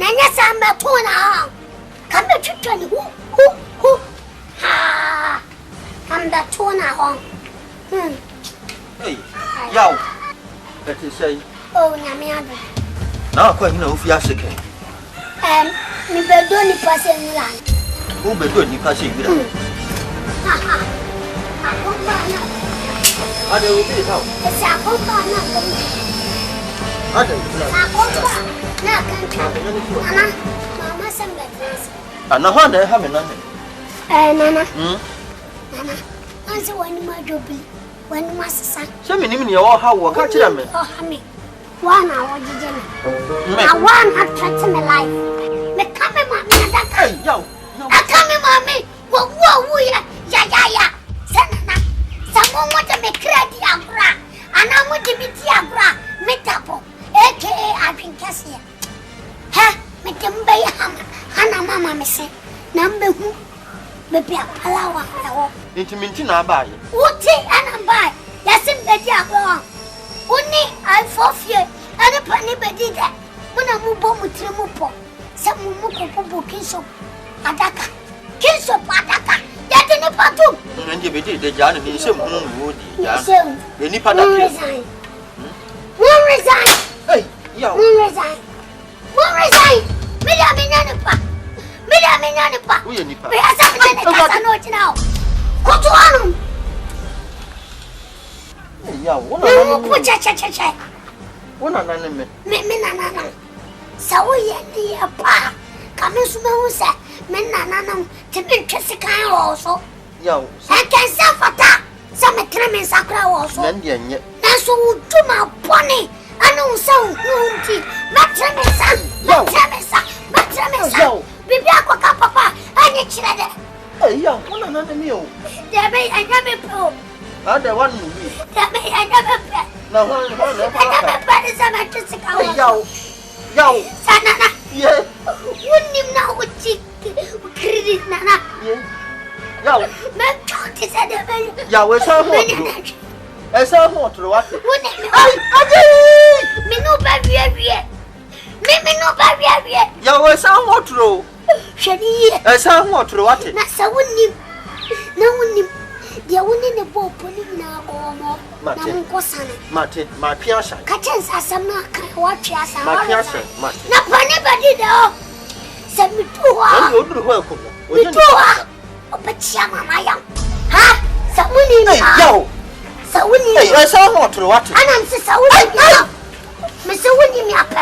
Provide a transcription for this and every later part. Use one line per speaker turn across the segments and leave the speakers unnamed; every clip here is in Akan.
Nanya Samba Tona. Come to Tony. Who? Ha. Come the Tona home.
Hey, yow. That is say.
Oh, Namiado.
Now, quite no fiasco.
Me bedoni passing land.
Who be doing passing? I will be how.
It's a company.
I don't know.
Mama, some bedrooms.
And no one having nothing.
Nana. Nana. Answer when you might do. When you must say.
So many in your how will catch them.
Oh, honey. 1 hour, did you? I want to threaten my life. Me come, mommy.
Hey, yo.
I come, mommy. Whoa, yeah. Senna. Someone want to make credit abra. And I'm going to be Tiabra. Me Dabo. AKA I think Cassia. Ha, me Timbay Hammer. Hannah, mamma, me say. Number who? Maybe a palawa.
Intimating by.
What take and buy? Yes, in the Diablo. Only I forfeit. And a penny did that. When I move on with Trimupo. Some Muko Kinso. Adaka. Kinso Padaka. That in a patu.
And you did the Jan in some wood. The Nipada
resign. Won't resign.
Hey, yo.
Won't resign. Midaminanipa. We are something now. Go to Anum.
Yeah, one anonymous.
Menana. So we are pa. Come in smooth, Menanam to be Jessica also.
Yo,
I can sell for that. Some Tremen Sacra also.
And yet,
that's who do my pony. I know so. Matramesa. Bibiako Papa. I need children.
Hey, young one another meal.
There may I never pull.
Other one movie.
There may I never pet.
No,
I never pet is a Jessica.
Yo,
Sanana.
yeah.
Wouldn't you know what she credit, Nana?
Yo,
my God is at the very.
Yo, it's all more. It's all more to what?
Me no baby. Me no baby.
Yo, it's all more true.
Shady,
it's all more to what?
That's a winning. No one. They're winning the ball, pulling now or more. Martin,
my piazza.
Catches us, I'm not watch us.
My piazza, Martin.
Not anybody though. Send me to her.
You're welcome.
We do her. But Shama, my young. Ha? Someone in
yo.
So we need.
It's all more to what?
And I'm so winning. Mr. Winnie, me up,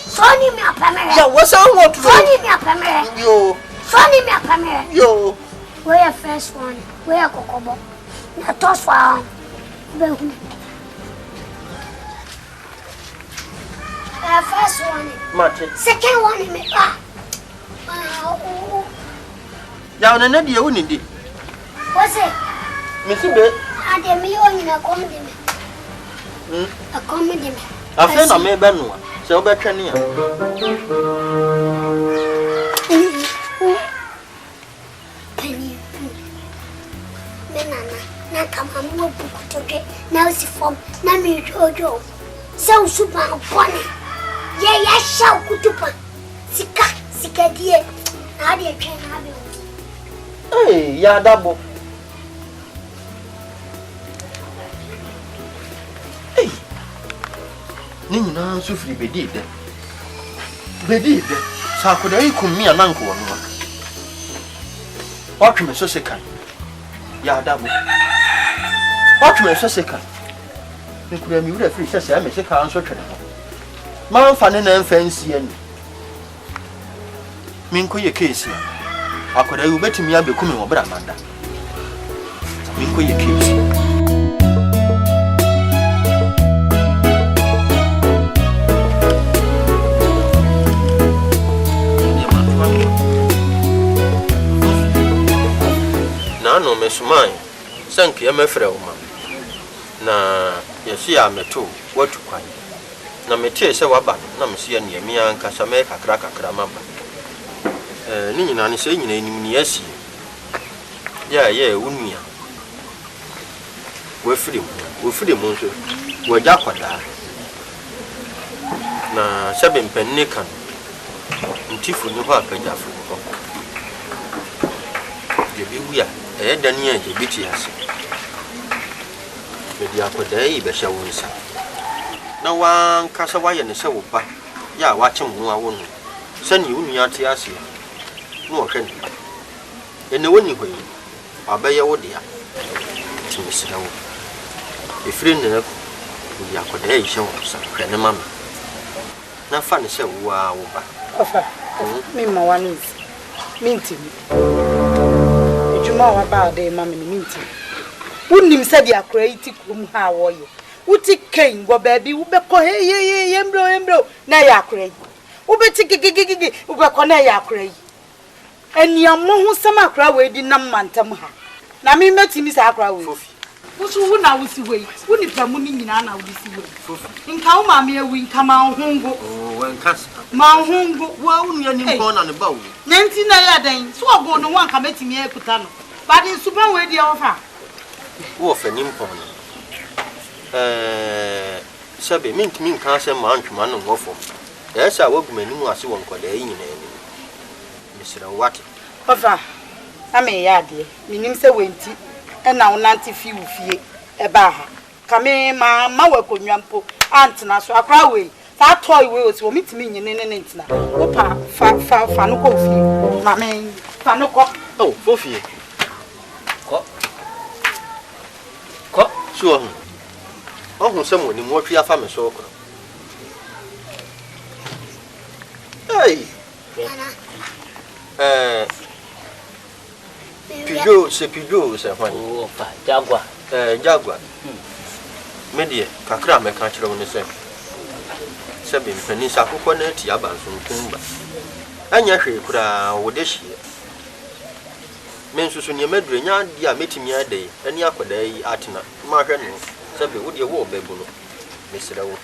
Sonny, me up,
yo, what's all more to
Sonny, me up,
yo.
Sonny, me up,
yo.
Where first one? Where Cocobo? Not toss for first one.
Martin.
Second one in me.
Down and you wouldn't it?
What's it?
Missy Bed.
I did me on a comedy. A comedy.
A friend of me, Benua. So better near.
Penny. Now come on, more book to get. Now it's from Nami Jojo. So super funny. Yeah, shall go to put. Sika, dear. How do you train?
Hey, yeah, Dabo. Hey, Nina, so free bedid. Sakuda, come me and uncle. Watch me so second. Yeah, Dabo. Watch me so second. You could have a free says, I may say, I'm so terrible. Man, funny and fancy and Minko, your case here. I could have bet me I'll be coming over Amanda. Minko, your case. Now, no, Miss Mine, thank you, my friend. Na yesi ya meto watu kwani na metie se waba na msia ne amia anka same kakra maba ni nyina ne se nyina enim ne yesi ya unua wofiri mu nso wagya kwada na sebe mpanne kan ntifu ni ho apagyafu ho je bi wu ya dani a je bi ti ase me dia akoda yi be hye wo nsa na wan kasa wa ye ne se wo ba ya wa kye mo awo no sani unu ya ti ase no wo hwe ne ene woni hoyi abaye wo dia ti misira wo efiri ne ko ya akoda yi hye wo nsa hwe ne mama na fa ne se wo a wo ba
ofa me ma wani minti ejuma wa ba de ma me minti unim se dia akra iti krum ha wo ye uti ken go baabi wo be ko he yembro na ya akra yi wo be ti gigigigi wo be ko na ya akra yi eniamo ho sam akra we di nam mantam ha na me metimi sa akra we wusu wu na wusi we wo ni pamu ni nyina na wusi we nka wo ma me awi nka ma hongo
wen kas
ma hongo
wa unu ya ni mpo na ne ba wo
nenti na ya dan so ogo no wan ka metimi ekuta no ba di super we di ofa
wo fa ni mpo no sabe minti min kan se ma antwuma no ngofo esa wo gumani mu ase won koda yi nyina ni misira wate
ofa ame ya de minim se wenti na wonanti fi ufie eba ha kame ma we konwampo antina so akra we fa toy we o si o mitimi nyine ne ntina wo pa fa no ko fie ma me fa no ko
oh fo fie ko sure oh se mo ni mo twa fa me so ko hey Pijo se hwan
oh pa jagwa
jagwa medie kakra me ka kire woni se be mpani sa kokko na ti aba so ntumba anya hwe kura wo de hie men susu ne madure nya dia metimi adai ani akoda yi atena ma hwe no se be wo de wo bebu no mesira wo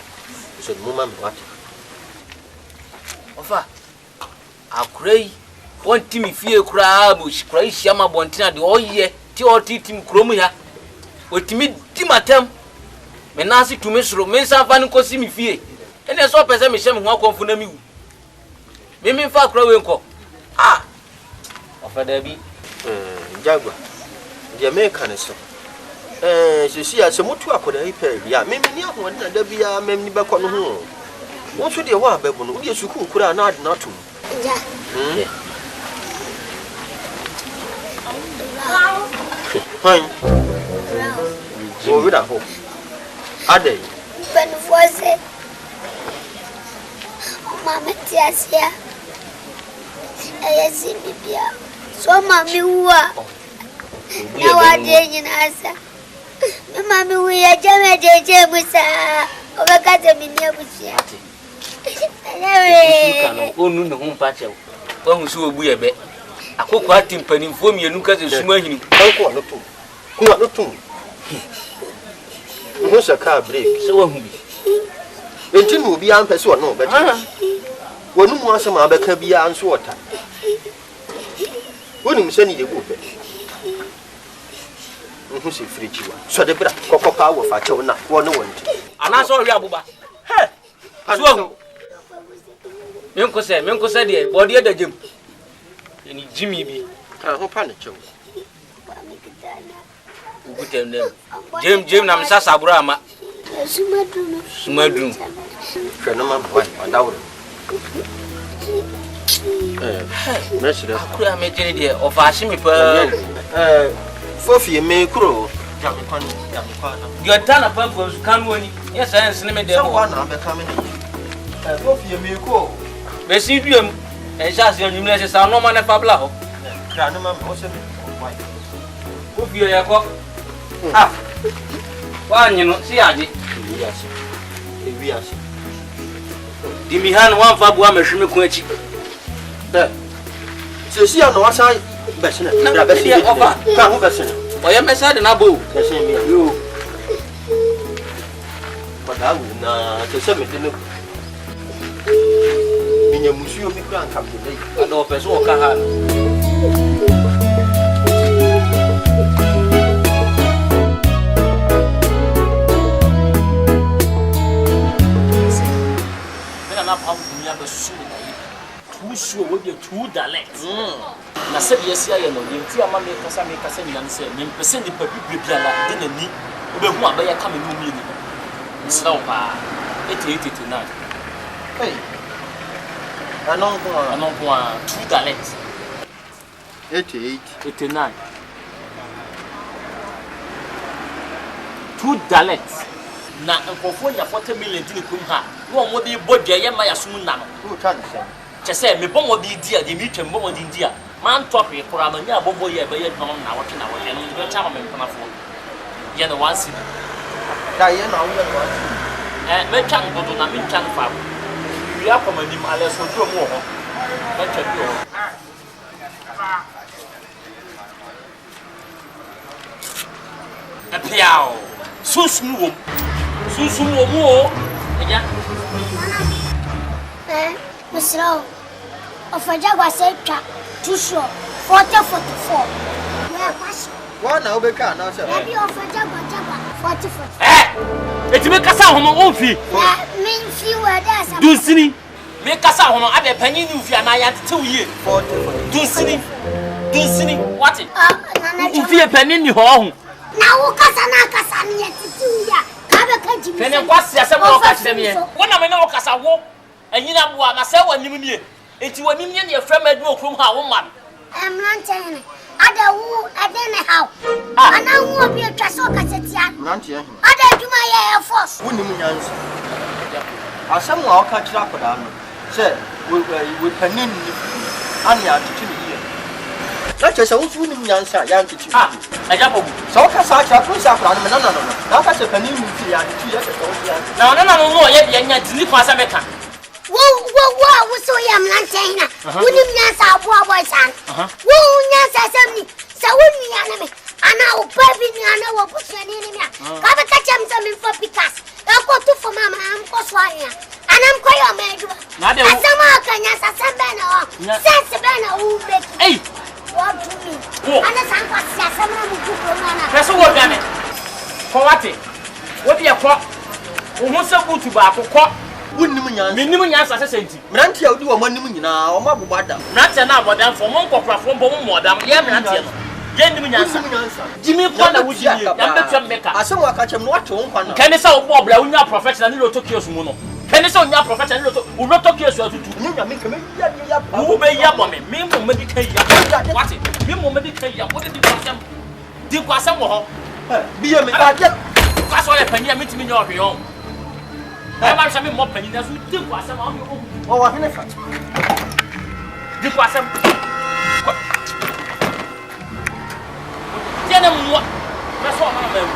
so mu ma me wate
ofa akurei won timi fie kura bo kura hia ma bontina de oye ti otitim kromu ya otimi timatem me nasi tumi soro me sanfa ni kosi mi fie ene so pese me hye me ho akonfo na mi wu me fa kura we nko ah ofa da bi
jagwa dia me kan so sisi ya se mutu akoda yi pe ya me ni ahon na da bia me ni be ko no ho won so de wa bebu no de suku kura na ade na to
ja
Hai. Wo ho. Ade.
Ben voice. Mama tiasia. Ayasi bibia. So mami uwa. Na wade nyina asa. Me mami uya jame jeje musa. Obekata mini abusia.
Ayawe. Onu ne ho mpa chewo. Wa hu so obu yebe. Akoko atimpanimfo mienu ka se suma hini.
Ko no to. Ko no to. Mo se ka break.
Se wa hu bi.
Enti no bi an pese no be. Wonu mu asema abeka bi an so ota. Wonu mu se ni de go be. Nhu se frichi wa. So de bra kokko ka wo fa chew na wo no wonti.
Ana so wi abuba. He. So wa hu. Men ko se de body da jem. Ni Jimmy bi
ho pa ne chew
ugutem dem jem na msa saburo ama sumadrum
hwe no ma boy wadawro mesira
akura me jeni de ofashi mi pa
fofi me kuro ya me kwan
yo tana pa ko kan woni yes science ne me de
mo na be ka me ne fofi me ko
be si duem en chance yo nyumle se sa no ma ne fabla ho
kra no ma mo se me why
ko fie ya ko ah wa nyino si aje
ewiase
dimi han wan fa bo amehwe me ko achi
se si ya no asa be se ne bra be se
ofa
ka ho be se ne
oya mesa de na bo
be se me yo pada wu na se me de no minya musuo bi kra nka be dai
ada opeso o ka ha na pa bunya be su na yi too sure will be too direct. Na said yes, I know you see a man make us and say, you present the baby didn't need. But who are by coming to me? Slow, 88 tonight.
Hey, I know
2 direct.
88,
89. 2 direct. Na nkofo ya 40 million tin kum ha no mo de bodua ye ma ya sum na no
who can say?
che say me bomo de di a de mi twem bomo de di a man top e kura ma nya bobo ye be ye no na wo na wo ye no de cha ma me mpana fo ye no one city
Da ye na wo ye
me twa ngodo na me twa fa wi akoma nim ale so duro mo ho me twa bi ho apiao susum wo eja
Mr. Ofaja was a trap too sure 40-44. Yeah, pass.
One now be can now, sir.
Maybe Ofaja 40-44.
Eti me kasa hono onfi
Yeah, mean few words.
dunsini me kasa hono ade panyin ni ufi na ya tete uye
40.
dunsini what
Nana
ufi panyin ni ho ho
na wo kasa na kasa ni tete uya.
Pene kwasi asem wo ka kyerɛ me wona me na wo kasa wo anyina boa na sɛ wanim nie enti wanim nie ne frɛ ma du okrum ha wo ma
Emlanten ada wu ada ne haw ana wu obi atwa so kasa tia
Nanti ya.
ada dwuma ye force
Woni mu nyansa. Asem wa ka kyerɛ akoda no. Sɛ we panin ni ani atutu ni ye. Na kyerɛ sɛ wo fu ni mu nyansa ya ntutu.
aja bobu
Sɛ wo ka sa kyerɛ ko sa akoda no me na. Na ka sɛ panin mu fi ya ntutu ya sɛ wo fi ya.
na no ye de nya dini kwa sa meka
wo so ya mlanten na woni nyansa abo san wo nyansa samni sa woni ya na me ana o baby ni ana wo busani ni me ka ba ka cham sa me for pikas e ko tu for mama am ko so anya ana am ko yo me duba asama ka nyansa sambe na o sense be na wo be
ei
what do me ana san kwa sia samra mu ku ko na
preso wo dane ko wate wo de ko wo ho se butu ba ko
Woni mu nyansa.
menim nyansa sesenti
Mranti a wodi wo manim nyina wo mabobada.
mrantia na abodan fo mo nkokrafo mbo mo modam ye mrantia no ye nim nyansa jimi kwa na wudi ye ya betua meka
asem wa ka kyem no wato nkwa na.
kene sa wo bobla wonya professional ni loto kios mu no kene sa wonya professional ni loto wo loto kios atutu
Ni nya me keme ya.
wo be ya bo me mo me di kan ya what me mo me di kan ya wo di kwasam wo ho
Biye me ka je.
kwaso ye panya mitimi nya ohwe yo I want some more penny as we do was some of you.
Oh, I never.
This was some. Tell them what? That's what I'm about.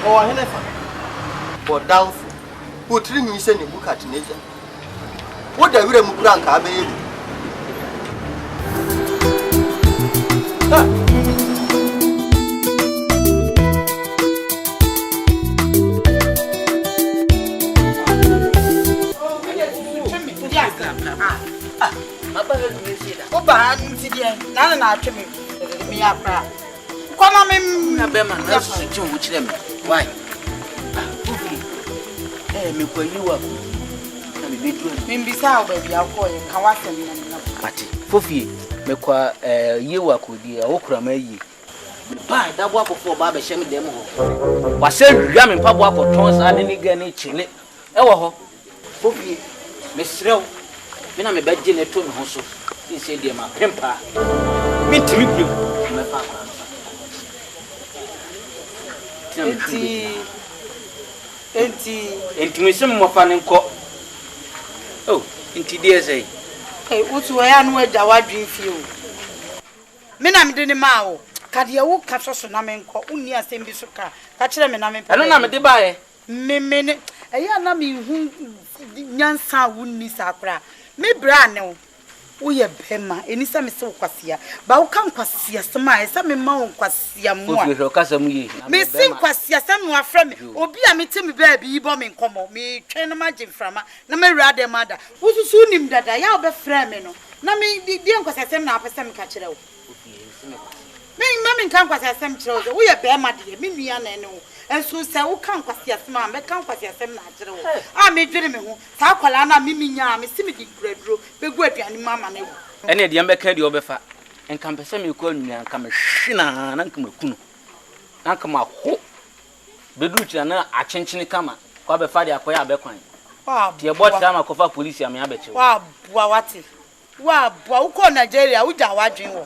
Oh, I never. But down. Put ring you send a book at Nathan. What the real Mugranka, baby?
Oba nti de na atwe me akra koma me
na be ma na so ti wo kire me why me ko yi wa na me bedu
me mbisa o ba bia ko ye ka wasem na
pati fofie me kwa yi wa ko di a wo kura ma yi ba Dabo akofo ba be hye me dem ho wa se wia me mpabo akoton sa ne ni ga ne chile e wo ho fofie me srew me na me ba je ne to me ho so ti se de ma pempa me timi bi me fa kwa enti me se mo fa ne nko oh enti de ezai
utu ya no agya wadwen fie o me na me de ne ma o ka de wo ka so na me nko unni asem bi so ka kire me na me
eno na me de bae
me ne eya na me hu nyansa wunni sakra me bra ne o wo ye bema enisa me se kwasia ba wo kan kwasia sema esa me ma wo kwasia mo a
o kasa mu yi
me sin kwasia sem no afra me obi a me temi ba bi bo me nkomo me twen no magye frama na me wura de mada wo susu nim dada ya wo be fra me no na me di kwasia sem na apesa me ka kire wo me kan kwasia sem kire wo wo ye bema de me nua na ne wo enso se wo kan kwase asem a me kan kwase asem na agere wo a me dwere me ho sa kwala na me nya me simi di kuraduro begu aduane mama na wo
ene de mbeka de obefa enka mpese me ko nua nka me hwina na nka makunu na nka ma ho bedu kira na achenchene kama kwa befa de akoya abekwan
wa
tie bot kama kofa police am ya beche
wa bua wate wa bua wo ko Nigeria wo ja wadwen wo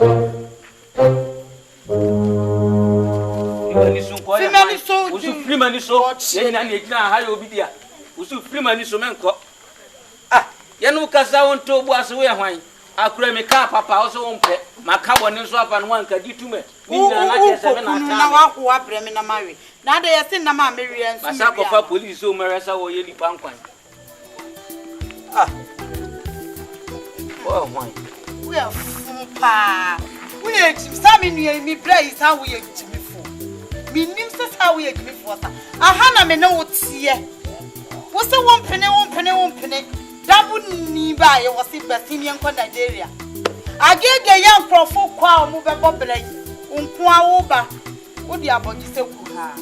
usu primani so ye na ne gina ha yo bidia usu primani so menko ye no kasa won to bu aso we hwan akura me ka papa o so won pe maka bone so afa no anka ditume ni na na kese me na ta
na wa ko abre me na mawe na de ye sin na ma mewi enso
masa ko fa police o meresa wo ye lipa nkwan oh hwan
we are pa we e sami nu mi bra is how we e minim se sa wo ye gimi fosa aha na me na wo tie wo se won pene Dabo ni ba ye wo se basini enko Nigeria agege ya nkrofo kwa mu bebo brai nko awo ba wo di abogi se ku ha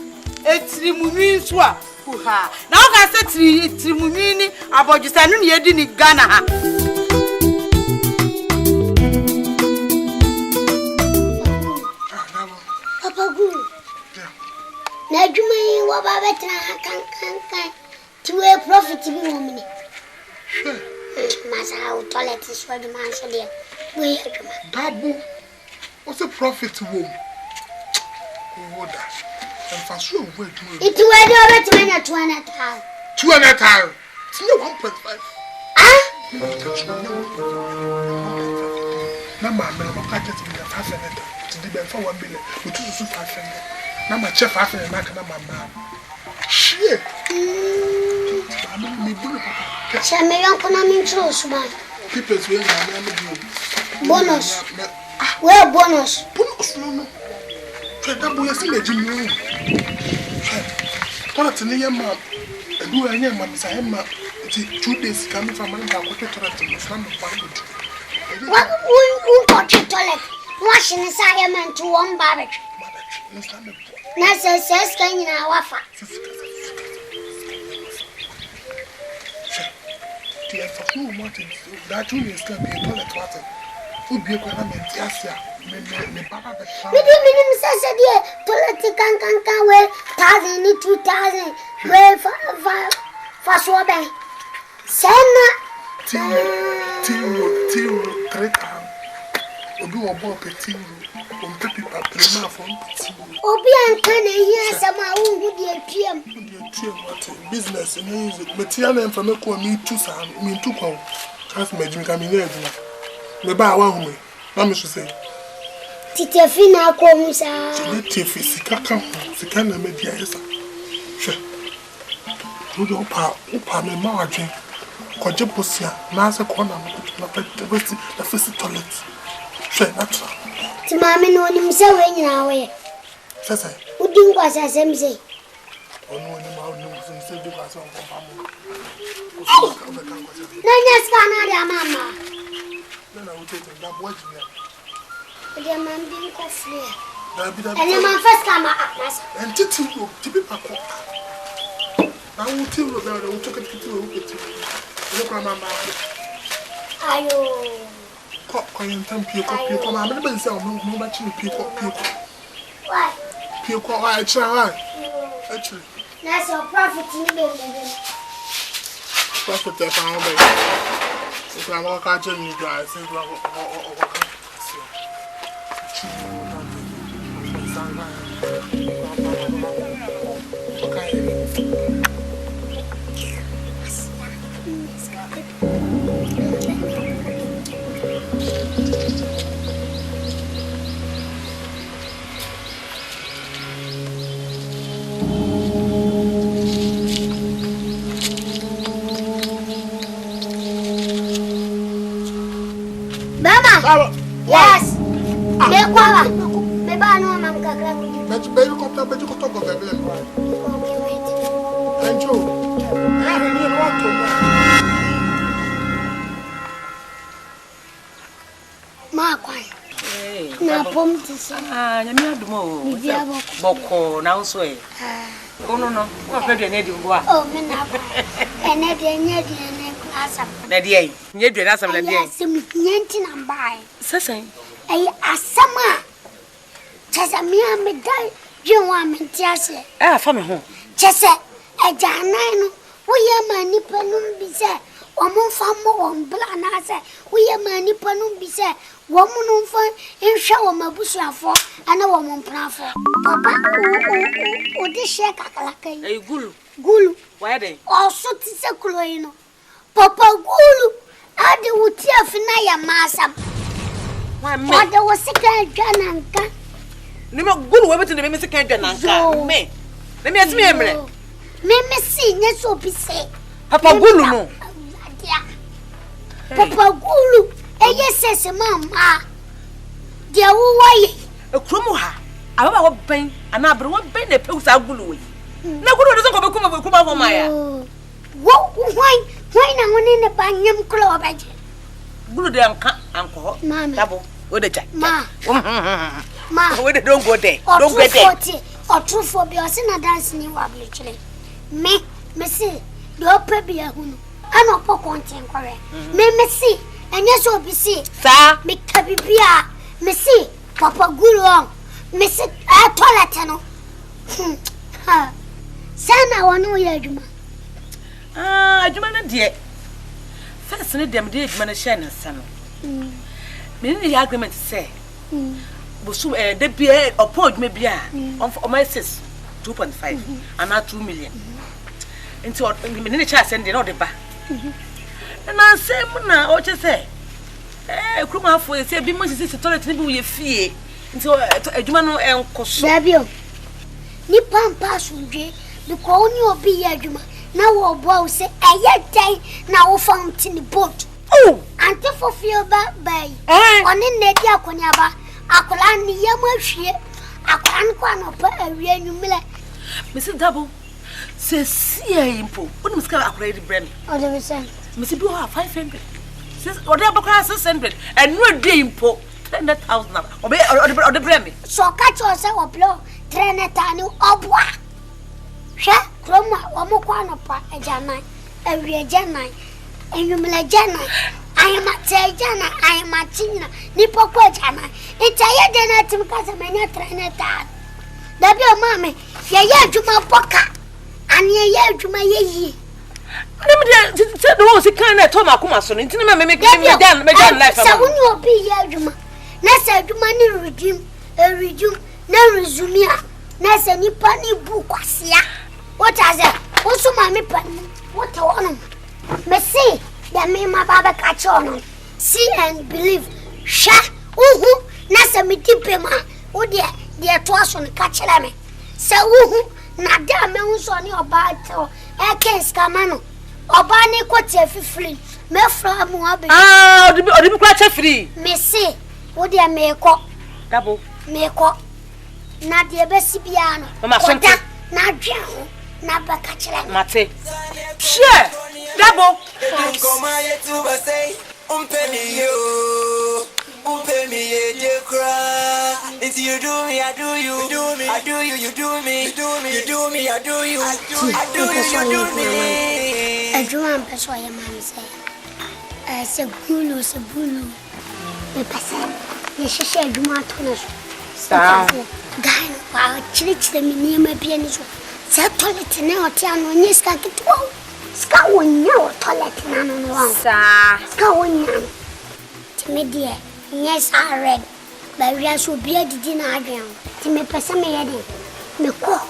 etirimunwi nso a ku ha na wo ga se etirimunwi ni abogi se nu ne yedi ni Ghana ha
Papa Guru na dwuma wo ba betra kan tiwe profit bi wo mini masa o toilet so dwuma so de we dwuma
Dabo what's the profit wo woda and for sure we dwuma
it we do betra na 200,000
it's no 1.5 na ma me ma ka tete me 500 to the for 1 billion we to 500 na ma chef after na kana mama shit me bulu papa
chame yon kona min tro suba
people we na me do
bonus where bonus
no Dabo ya se meji mi toilet ni ya ma edu anya ma mi sa ya ma 2 days coming from man ba ko toilet no so na pa do
what who got toilet washing sa ya man to one barbecue na ses kan na wafa
ti en fa ku mo tin da tu ni ska be toilet water fu bi ko na me ti asia me papa be sha
we minim sese de toilet kan we 1000 ni 2000 we fa so ben sena
ti 3 obi wo bo petit on peut pas prendre fond petit
obi anka na hia sama ungu de atuam
business ni use metia na mfa meko mi tu sa mi tu kwa kas majim ka mi na eduna me ba wa hu me na me so say
titefi na ko mu sa
titefi sika ka sika na me dia yesa hwe do pa me ma adwen ko je bosia na se ko na na pete na fesi toilet hwe na tra
ti mami no ni mse we nyina we
sasa
udin kwa sasa mse
onu ni ma onu mse du kwa so ko pa mo
na nyaska na ya mama
na utete da boji ya
de man bin ko fle
na bi da
ene man first kama akmas
entity wo tibi pako na wo ti wo da wo to kiti wo kiti wo kwa mama
ayo
ko yin tan pie ko ma me ben se o mo ba chi pie ko
why
pie ko wa cha wa actually
na so profit ni be be
profit that found by so I'm going to catch you guys since we
Mama! Yes! Me kwala! Me ba no mam kakra ko.
Baby ko to go baby.
Okay, wait.
Enjo. I don't need what to.
Ma kwai. Na pom ti sa.
Nyame adumo.
Bibia
Boko na so e.
Oh no, what better than you?
Oh, me na. And then class.
Na dia, nye dwe na sam na dia.
Yes, me nyenti na mbai.
Sasan.
Asama. Chasa mi amedai, je wa mentiase.
Fa me ho.
Chese ejanai no, wo ye mani panum bi se, wo mo fa mo won bla na se, wo ye mani panum bi se, wo mo no fa nhwa wo mabusuafo, ana wo mo mprafo. Papa o de she kakalaka yi. Gulu.
Why dey?
Also ti se kulo yi no. Papa gulu, ade wuti afina ya masam.
Why me?
Ade wo sika dwananka.
Ni me gulu we betin me sika dwananka. Me. Let me ask me emre.
Me see nye so bi say.
Papa gulu no.
Papa gulu eye sese mama. Dia wo waye.
Ekromo ha. Ababa wo ben ana abre wo ben na pewu sa gulu we. Na gulu de so ko be kuma ho maya.
Wo why na woni ne banyam klo obaje.
Gulu de anko ho. Dabo. O de chai.
Ma.
We don't go there. Don't go there.
Or true for be or sin dance ni wa bleachile. Me see do pe bia hunu. Ana po content kware. Me see enye so bi see.
Sa
Me kabibia. Me see Papa Guru on. Me see toilet no. Ha. Sana wonu ye adwuma.
Adwuma na de. First ni dem de adwuma na share na sa no. Me ni agreement say. Bosu de bia upon me bia on my sis 2.5 and not 2 million. Into me ni cha send no de ba. And I say na o che say kruma afo say bi mo sisi toilet ni bi wo ye fie. Into adwuma no enkoso.
Dabio. Ni pampa sunje because oni obi ye adwuma na wo bo say eye dan na wo fountain boat.
Oh,
ante for feel ba bai. Oni na di akonya ba. Akola ni yamahwie akola nkwa no pa awie nwumle
Mr. Dabo se sia impo woni mska akola di brem
o de say
Mr. Bi ha 500 since o de abakwa 600 and no dey impo 300,000 o de brem
so ka cho se o blo 300,000 obwa hwe kroma o mo kwa no pa ajanai awie janai enwumle janai I am at Jana, I am at China, Nipoko Jana. It's a yet to Casamania trainer. That your mammy, ye to my pocket, and ye to my ye.
Let me say the was a kind of Tomakuma son, into me make me done, make done life.
So when you be Yajuma, Nessa to money resume, no resume, Nessa Nipani Buquasia. What has it? Also, my pan, what I want. Messi. That me my baba catch on. See and believe. Sha, nasa mi tipema. O dear twas on catch me. So, na da me unsoni obato. Ken scamano. Obani quote free. Me from Wabi.
The catch free.
Me see, o dear me cock.
Double.
Me cock. Na dear Bessie Piano.
Mamma,
na jam. Na catch
Mate. Sure. Dabo.
It's you do me, I do you, I do you, you do me, you do me, I do you, I do you, you do me.
I do want to show your mom say, it's a gulu, the person, you should share the matter. Guy, wow, church the minimum pianist. Toilet now, town when you start it. Scowling your toilet, no, sir. Scowling to me, dear. Yes, I read. But we are so beard dinner again. To me, person, me call.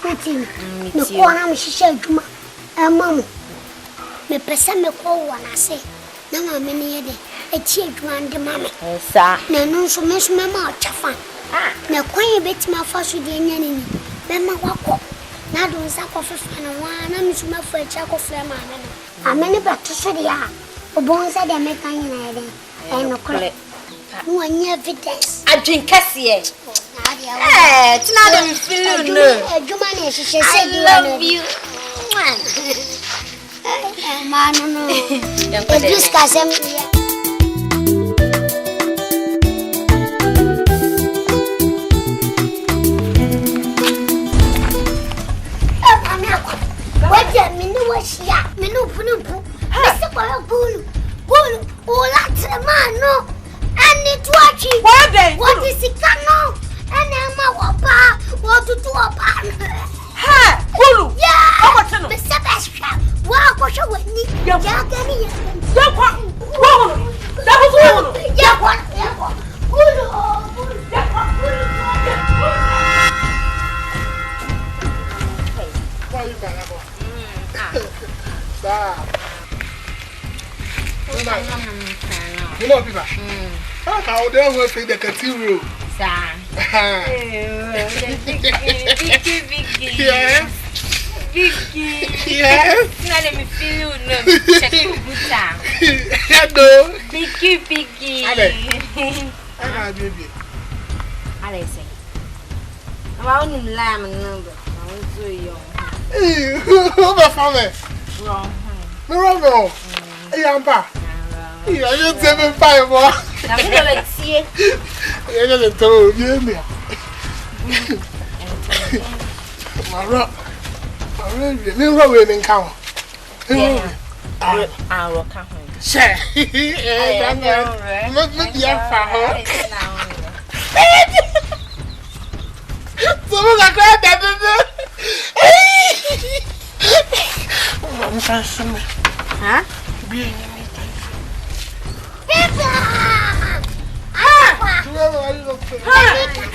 Putting the corner, she said, Mamma. Me person, me call one, I say. No, many a day. A cheer to the mamma. Sir, no, so miss my mouth, Chaffan. Now, quite a bit my first with the enemy. Then my walk. Now, don't sacrifice and one, I'm so much for a charcoal flame. I'm many back to Syria. O bones at the mechanic and no credit. No evidence. I drink Cassie. It's not a feeling. I love you. Man, no. Discuss him. What do you mean? Was she at? Minu Punupu. Mr. Bulu. Oh, that's a man, no. And it's watching. What is it? Cano. And Emma, what to do a partner?
Ha! Bulu!
Yeah! Mr. Basham. Walk or show with me. You're getting it.
You know, people. How they will take the cathedral. Yes.
Vicky.
Yes.
Now let me feel you. No, check your buta.
Hello.
Vicky.
I baby.
I say. I'm on lamb number. I want to you.
Who the family?
Wrong.
No. Yamba. Yeah, you 7-5 more.
I'm going to see it.
You're going to tell me. My rock. I really didn't count.
I will come home.
Share. Not yet for her. Someone got that.
Huh?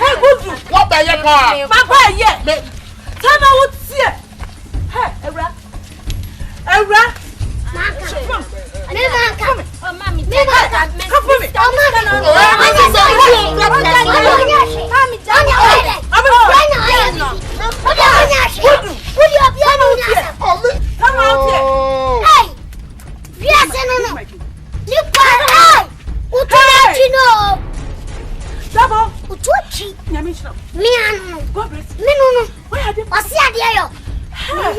Hey, Budu!
What by your car?
Papa, yeah! Tell me what's here! Hey, Era!
Come.
Oh, mommy,
Come for me! Come out here!
Hey! Yes, no.
Dabo!
Utuchi.
Nyamisha.
Miano.
God bless you.
Minu.
Where are you?
Osia dia yo.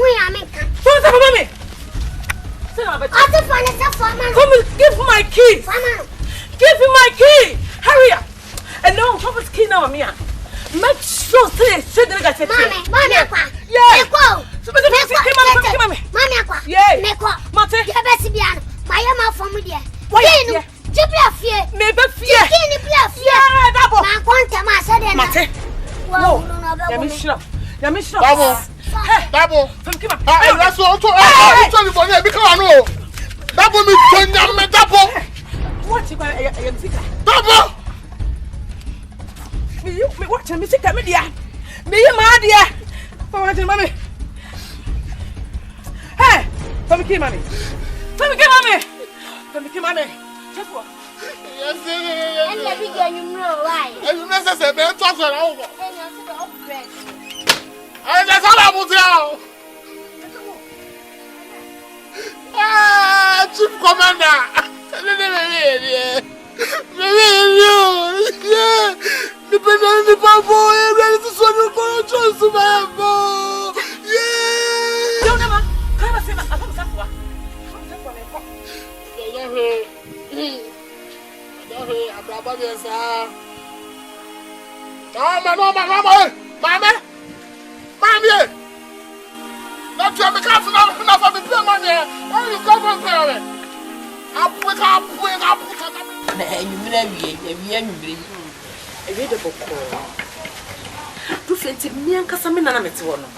We are making.
Don't tell me. Say no, but come give my key. Give him my key. Hurry up. And no, Papa's key now, Mia. Make sure say the guy said.
Mommy,
yeah.
Meko.
Come on.
Mommy, aqua.
Yeah.
Meko.
Mate.
Ya besi biano. Mayama from there.
Why?
Jibla fear.
Maybe fear.
Kini bla fear.
Yeah, Dabo.
Ma kwanta ma sade na.
Mate.
Wow,
Yamisha.
Dabo.
Come on.
I was also because I know. Dabo me tonya me Dabo.
What you going to
Dabo.
Me watch me sick me dia. Me ma dia. For what mommy. Hey, for me mommy. Just what?
Yes.
And the big you know why.
And you know say be talk so now.
And you say upgrade.
And that's all about you. Chief Commander. Yeah. Depending on the power, ready to so you go to survive. Yeah.
Don't never. Come and say my Safwa.
Not to have a castle enough of the poor money. Why you come from there? I'll put up.
A read a book. Do fancy me and Casamina Metwono.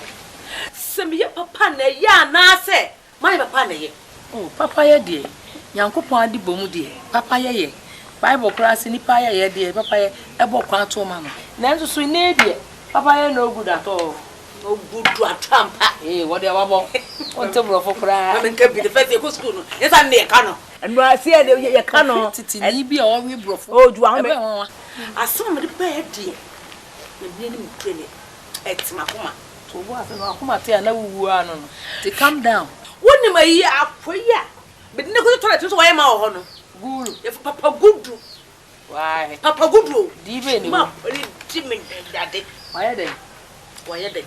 Send me a papa, ya, na say, my papa.
Oh, papa, ya dear. Yanko Pandi Bomu dear. Papa, ye. Bible class in Paya, ye dear. Papa, a book quantum mamma. Nancy Swin, dear. Papa, no good at all.
No good to a tramp.
Eh, what they are about. What table for cry?
I can be the first school. Yes, I'm near Cano.
And I see a cano. And be all we broke. Oh, do I?
I saw me the bed, dear. The name Kelly. Ex Macoma.
So what? And I will to come down.
One in my year up for ya. But never try to swim my honor. Good. If Papa good.
Why,
Papa good.
Divine,
Mom, Jimmy, daddy.
why then?
Why are they?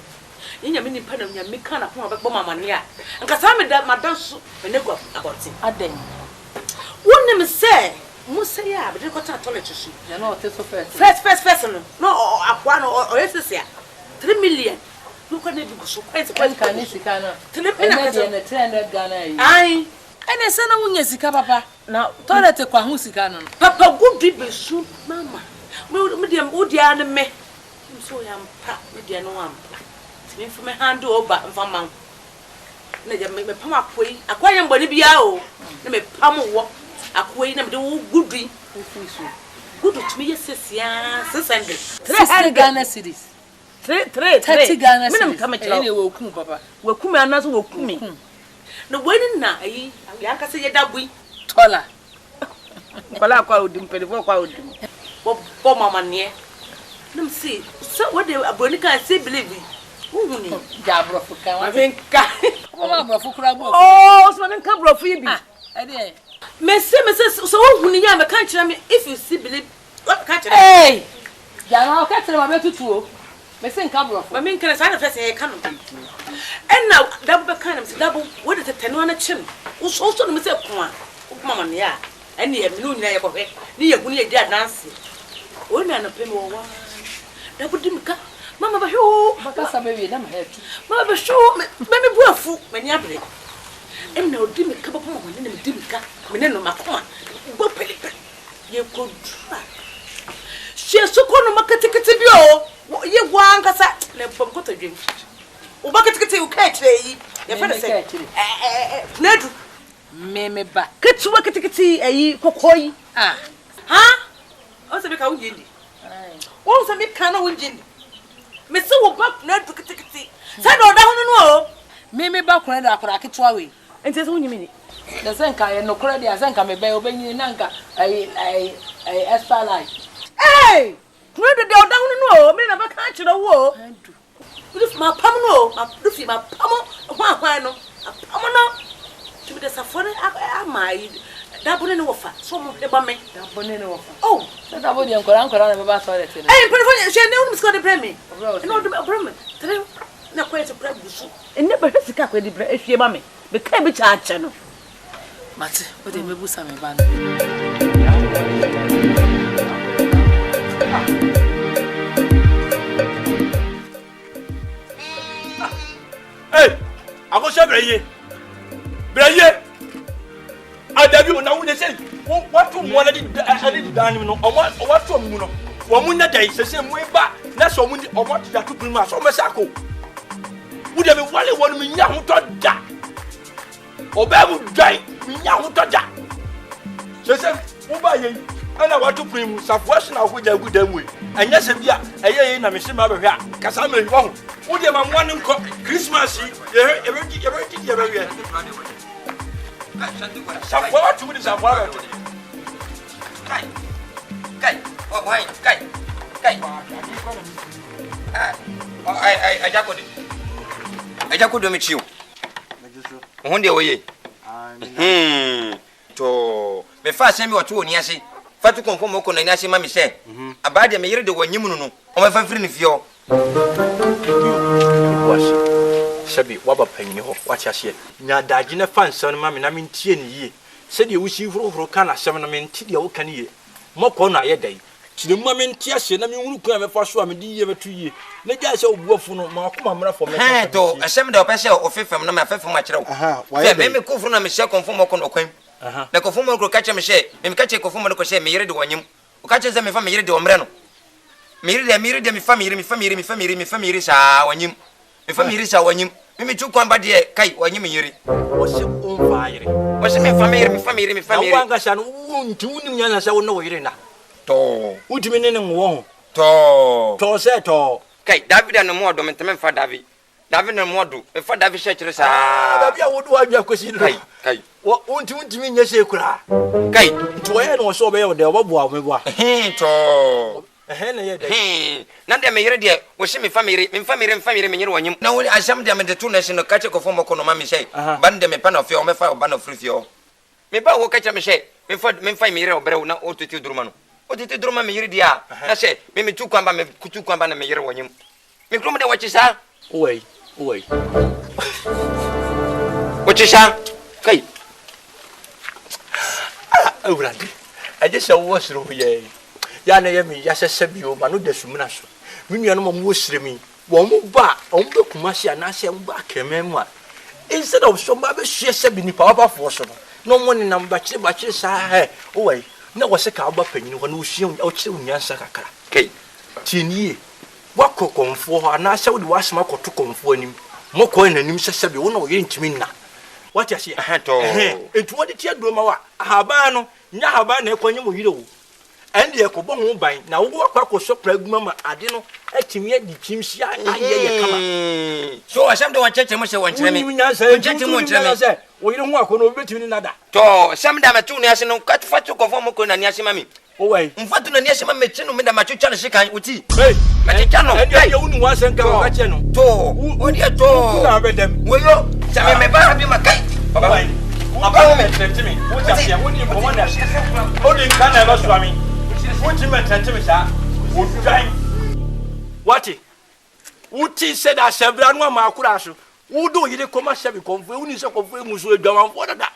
In your mini pen of your Mikana from a bomber mania. And Cassam that my dance when they go about it.
I then.
One name say, Musaya, but you got a toilet to see.
You know, it's so first.
First, no, or 1 or 3 million. look at it because quite
Canisicana.
Tilipina,
300 Ghana.
Aye. And a son of Unyasika, Papa. Now, toilet a Quahusicana. Papa, good people soon, Mamma. Medium Udiana me. I'm so young, Median one. Me from my hand to over and from Mount. Never make me pum up way. A quiet body be out. Let me pummel walk. A queen and do good dream. Good to me, sis, yeah, sis, 300 Ghana cities. 30 Ghana cities. Come at you, Papa. Will come another will come me. No wedding now, I can say that we taller. Well, I called him, but for Mamma near. Let me see. So, what they are going to say, believe me. Jabro for I think. Oh, so I'm come for Phoebe. Mrs. So, when you have a country, if you see, believe what country. Hey, I'll catch them about 2. Missing Cabro. I mean, can I sign a face? I can't. And now, double kind of double. What is a 10 on a chin? Who's also myself, Mamma, yeah. And you have no name of it. Near when you dare Nancy. One and a pin or one. Double dimka. Mamma, but I baby, I'm head. Mamma, sure, maybe we're fool when you're brave. And no dimmy cup of woman in the dimka. Menino Macron. Go pay it. You could try. She has so called a market ticket to you. You want us at the drink. O bucket you catch your friend say, Ned, Meme back. Get to work at a cocoy. Ah, huh? Also, make out Jindy. Also, make canoe with Jindy. Miss so back, Ned took a ticket. Send all down. Meme back when I could racket away. And says only minute. The Zenka and no credit as Zenka may be obeying Nanka. I extra light. Hey! Where did they down no? Me never catch the war. If my pamno, my pamo, no, a pamano. To be the safari, I might. Dabo no offer. Some of the bame. Dabo no offer. Oh, that I would uncle about toilet. Hey, but she knew Miss Cody Bremy. And all the Bremen. No quite a bread. And never has a cup with the bread if you mammy. The cabbage are channel. But what did we do some van?
Hey, I go say Braye. I debut now they say what to one did done no or what to no. One day the same way back. That's so many or what that to bring my so masako. Would have been one me young to that. Or babu die me young to that. Say Uba and I want to bring some question of which I would them with. And yes, a year in a machine, because I'm wrong. Would you have one Christmas? Every some water to some water. I just couldn't meet you. One day away. To me fast send me or two on Yassi. Fatu confirm Moko and Yassi Mammy say. About the mayor, the one you know, or my friend if you're. Sabi, what about paying you? Watch us yet. Now, Dajina fan, son, mammy, I mean, 10 years. Said you wish you for Cana 7 till you can ye. Mokona a day. To the moment, yes, and I mean, we come for swam in the year 2 years. Let us all go for no more for me. A 7 or 5 from my 5 for my child. Why, maybe go from a Michelle conform Mokon. The conformer could catch a Michelle, and catch a conformer could say, Mary, the one you catches them if I'm married to Ombrano. Mary, me family, sir, when you. If I'm here, when you took one body, Kai, when you marry. What's your own fire? What's my family, and won't do as I will know it now. To, would you mean in one? To, set all. Kai, David and more dominant for David. David and more do, before David Shetches. I would want your question. Kai, what won't you mean, yes, you cry? Kai, to end or so well, there were to. Not the mayor, dear, was me family, when you know, I some them the 2 national catch of former economy say, band them a pan of your fire ban of free. Me ba will catch a machine, me find me or brown or to Drummond. What did the drummer me, dear? I said, maybe 2 come by 2 come by a mayor when you. Me come the watches are. Wait. What is that? Kay. Oh, Randy, I just saw through ye. Yana yemi, yes, I said you, Manu de Sumanas. We are no more Muslim. Womuba, ombe kumasi anase mba kememwa. Instead of somebody share sebi ni power force no money number bachi sa he. Oi, na wose ka aba panyin ho na ohia o kire unyansa kakra. Kai. Tinie. Wako konfo anase wo de wasema koto konfo anim. Moko nanim sebi wo na wo ye ntimi na. What you say? To. It what it do ma wa. Ahaba no, nya haba na ekonye mo yire wo. Ende ye ko bo ho ban na wo akwa so praguma ma ade no atimi adi kimsi aye ye kama.
So asem de wancheche mo se wanchire mi.
Wancheche mo wanchire mi. Wo yire ho akọ no obetimi ni nada.
To sem da metu ne ase no kat fatu konfo mo ko na ni ase ma mi.
O wai.
Mfatu na ni ase ma mechi no me da machucha ne shikan uti.
Hey,
mechicha no.
Ende ye wonu wasen ka ka che no.
To. O dia to.
Na be dem.
Wo yo, se me ba bi makai.
Baba wai. Aba wo me tentimi. Wo ja se wo ni mo wona. O ni kan na ba suami. What? Uti said I said, I know my crash. Who do you come as heavy convoy? When you say convoy, Musu, Gaman, what that?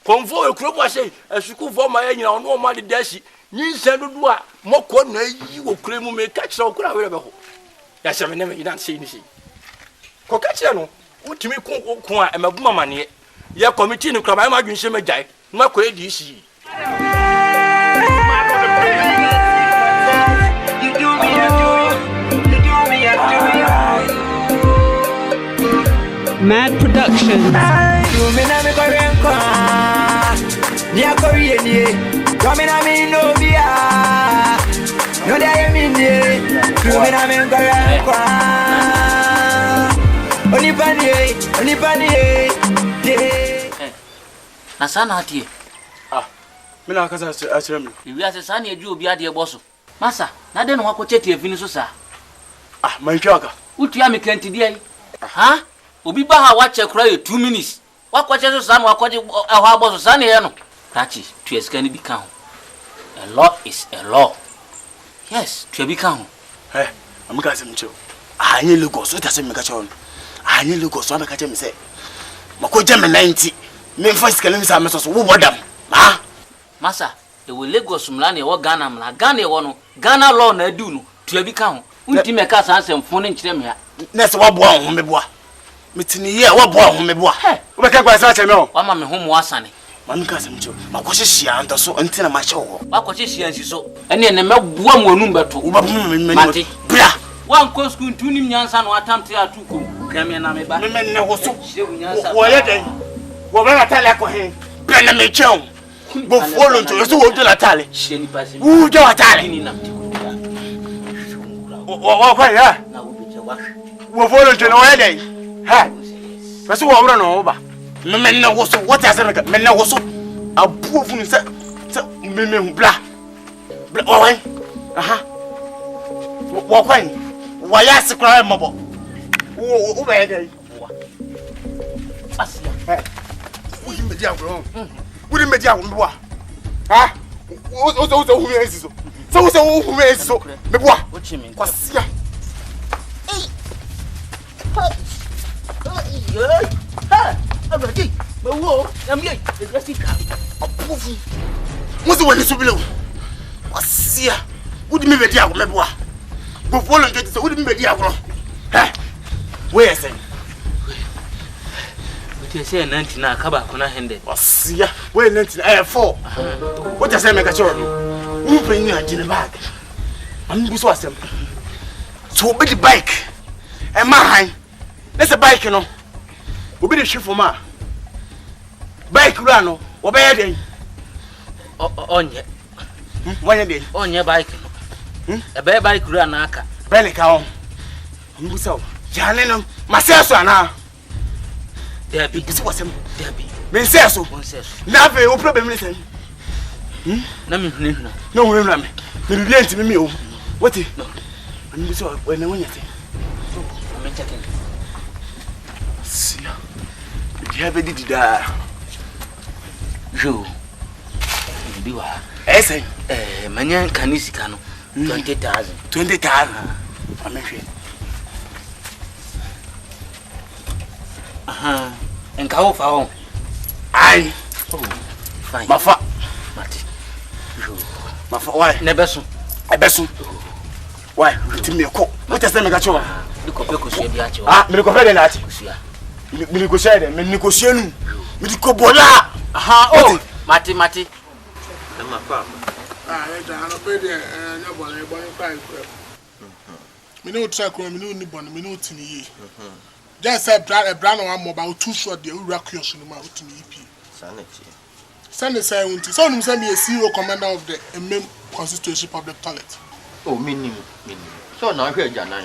Convoy, Club was say, as you could for my engine on no money, Dashi. You said, more corner, you will claim me catch so good. That's a never you don't see anything. Cocacciano, what to me, Kua, and my woman, your committee in the club, I imagine she may die. My credit, see.
Mad Productions.
Nasana atie.
Mina kasa achire me.
Iwi ase sane edu obi ade eboso. Masa, na de no wakochete afini so sa.
Manchaka.
Utua me kanti dia. Ha? Obi ba ha wache kura 2 minutes. Wakoche so sa no wakoje eho aboso sane ye no. Tachi, tu esika ni bi kan ho. A law is a law. Yes, tu bi kan ho.
Amika se mcho. Anye Lagos, o ta se me ka cho no. Anye Lagos, o me ka che me se. Makoje me 90. Me first kele me sa me so wo bodam. Ha?
Masa, e we Lagos mla na e wo Ghana mla. Ghana e wo no. Ghana law na adu no. Tu bi kan ho. Unti me ka san sem fo ne nkire me ha.
Na se wo bo ho me boa. Metini ye wo bo ho me boa. Wo be ka kwa sa che me o.
Wa ma me ho mo asane.
Mamika se mcho. Makohihia anta so enti na ma che wo.
Wakohihia nsi so. Ene ne meboa mo anum beto.
Wo ba me
Mate.
Bra.
Wan ko school tunim nyansa no atamte atuko. Krame na me ba.
Me ne wo so. Wo ye den. Wo ba na tale ko he. Bra na me chew. Go follow to so wo do la tale.
Sheni pasi.
Wo do la tale.
Ni na mtiko.
Wo kwa ya.
Na wo beje wa.
Wo follow to no ye den. Ha. Pasi wo bra no wo ba. Me ne wo so. What is it? Me ne wo so. Abu funu se me bla. Bla wo wan. Aha. Wo kwan. Wa ya se kra mabo. Wo ba ye den.
Asia.
Wo yi me dia agro. Wo di me dia agro bo. Ha? Wo hu me esiso. So wo hu me esiso. Me bo.
Wo chi me.
Kwasia.
Ha! Abadi. Wo, am ye. Egrasika.
Abufu. Mo se wani subile. Kwasia. Wo di me dia agro me bo. Go follow into so wo di me dia agro. Ha? Where is it?
What you say 90 na akaba kuna hende.
Kwasia. Where 90 4. What you say me ka choro no. Wo pe ni agine bag. Am bu so asem. So be the bike. E ma han. Let's a bike no. Obi de hwefo ma. Bike ra no, wo be ye den.
Onye.
Wanye den.
Onye bike no. E be bike ra na aka.
Bele ka on. Mbu so. Jane no, maseso ana.
Debi.
Bisi wasem.
Debi.
Men seso.
Bonseso.
Na fe o problem ni sen.
Na me hunu hunu.
No hunu na me. Me bibia ntimi me o. What? No. Mbu so we na wanya te.
I'm checking.
Sia. Dia be didida.
Jo. Biwa.
Esen.
Manya kanisika no. 20,000.
20,000. Amehwe.
Aha. Enka ho fa ho.
Ai.
Oh. Fine.
Mafa.
Mate. Jo.
Mafa why?
Nebeso.
Ebeso.
Why? Timeko. What is the Megacho? Ah, Milikofe na ati. Milikoshe de, milikoshe nu. Milikobola. Aha, oh.
Mati.
Nama pa.
Ah, I no pay there, no boy, boy, cry. Me no try cry, me no ni bon, me no tini ye. Just say brand one mobile too short the Urakios no ma tini EP.
Sanity.
Send the say unti. So him say me a CEO commander of the main constituency public toilet.
Oh, minim. So now here Jana.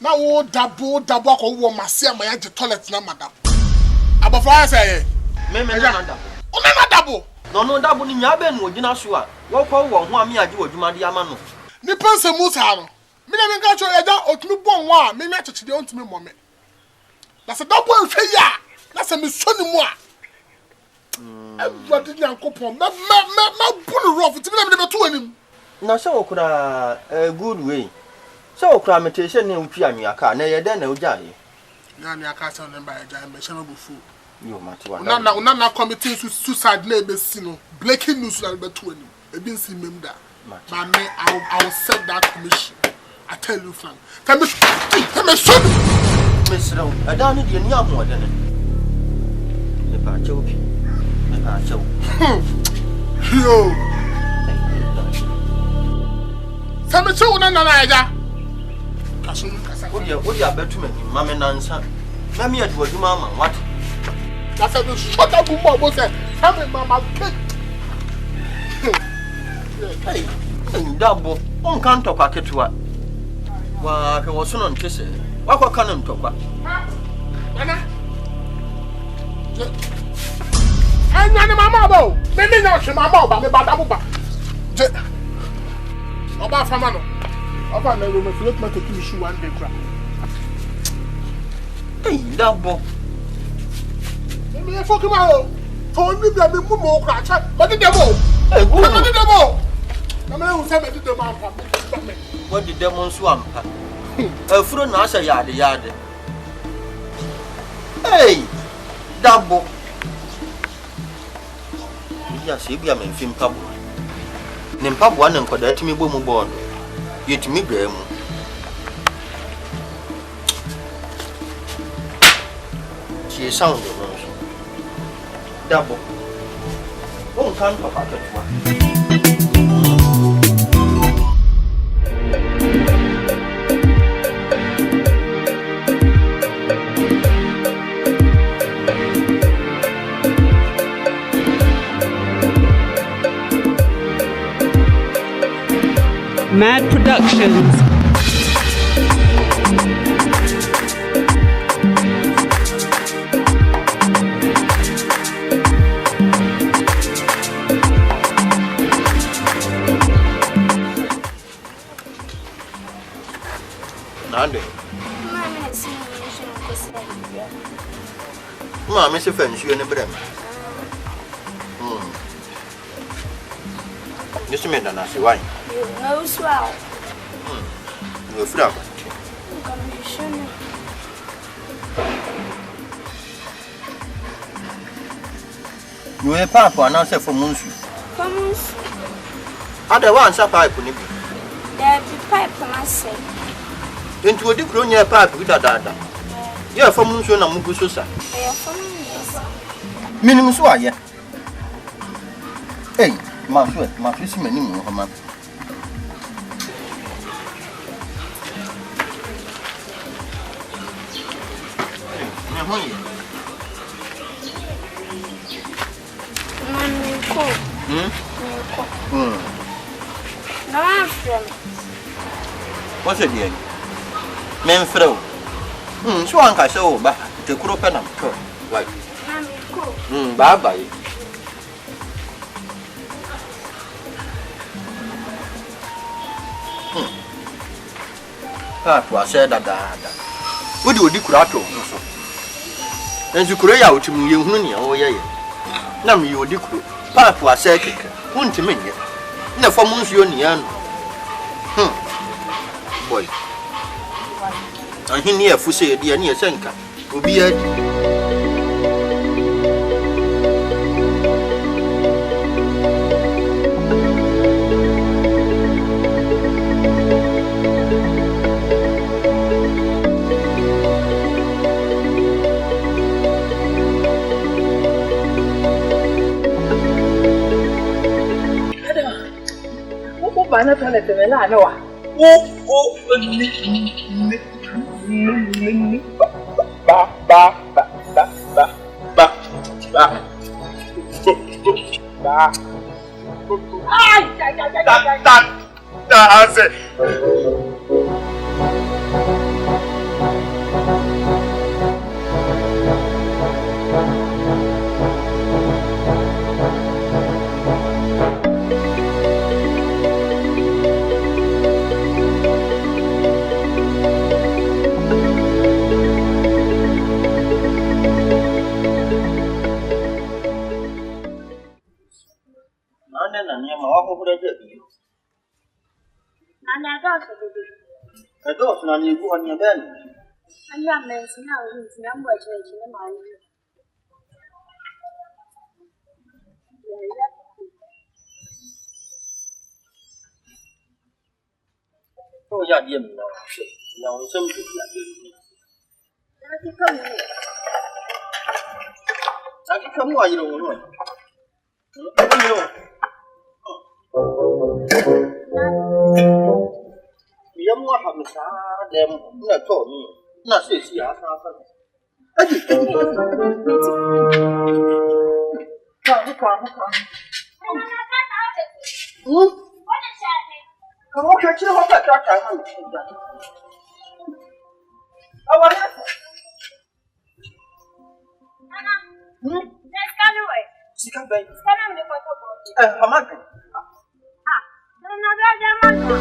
Now oh Dabo ko wo masia ma ya toilet na madam. Abofra say
Me Dabo.
O me Dabo.
No Dabo ni nya be no gina so a. Wo ko wo ho ame age wadwuma de ama no.
Ni pense musa no. Me na me ka cho eja otumi bon wa me nya chechide ontumi mo me. Na se Dabo ehwe ya. Na se me so ni mu a. Everybody nyankopon ma bunu rough ti me na me beto anim.
Na se okura good way. Se okura meditation na utwi anwaka na ye den na ojaye.
Na ni aka se on ba eja me shema bufu.
Yo mate wa.
Na committee suicide na be si no. Breaking news na beto anim. E bi nsi mem da. But me I will set that commission. I tell you Frank. Can me show
me sro. Ada ni de ni amoden. Ne pa chopi.
Yo. Same chew na eja. Kaso kasa.
Odi abetuma ni mame nansa. Mame adu aduma ma what?
That's a shut up mo say. Same mama.
Hey, Dabo, on kan tokwa ketua. Wa hwe wo so no ntese. Wakwa kan ntokwa.
Nana. Anya ni mama bo. Me ni na hwe mama ba me ba Dabo ba. Je. Oba fama no. Oba na me float ma to shoe one day cra.
Hey, Dabo.
Me foki ma o. To ni bia me mu mo cra cha. Ba di Dabo.
Hey, go.
Ba di Dabo. Na me hu say me di Dabo ampa.
What did Dabo so ampa? Afro na asa yade. Hey, Dabo. Ya se bia me mfim pabo. Ne mpabo na nkoda timi bo mu bo no. Yetimi gwa mu. Tie sound no so. Dabo. On kan papa ketua.
Mad Productions.
Nande. Mama se fancy ne brem. Nisi me na se wine.
No swell.
No frag. You a papa and answer for Munsu. Other ones are pipe on it.
There be pipe on us say.
Into a deep near pipe with a dada. You are from Munsu and Mugususa. Minimum swaya. Hey, my sweat, my fisherman, Muhammad. What's it again? Men throw. So one can show back the crop and I'm sure. Right. Bye bye. Was said that. What do you do? And you could out to me, you know, yeah. Now you would do. Papa was said, won't you mean it? No, for Monsieur Nian. Boy. And he near Fussy, dear near Senka, will be a.
ba na toilet me na na wa.
Oh ya dia menang. Yang sembuh ya dia. Lagi kamu aja dong lu. Dia mau apa besar dia nak kau ni. Nak sia-sia apa. Aji. Kau. Kamu kecil apa tak tahu. Awalnya. Sekarang awak. Sekarang baik. Sekarang dia foto bodi. Hamak. Nak belajar mana?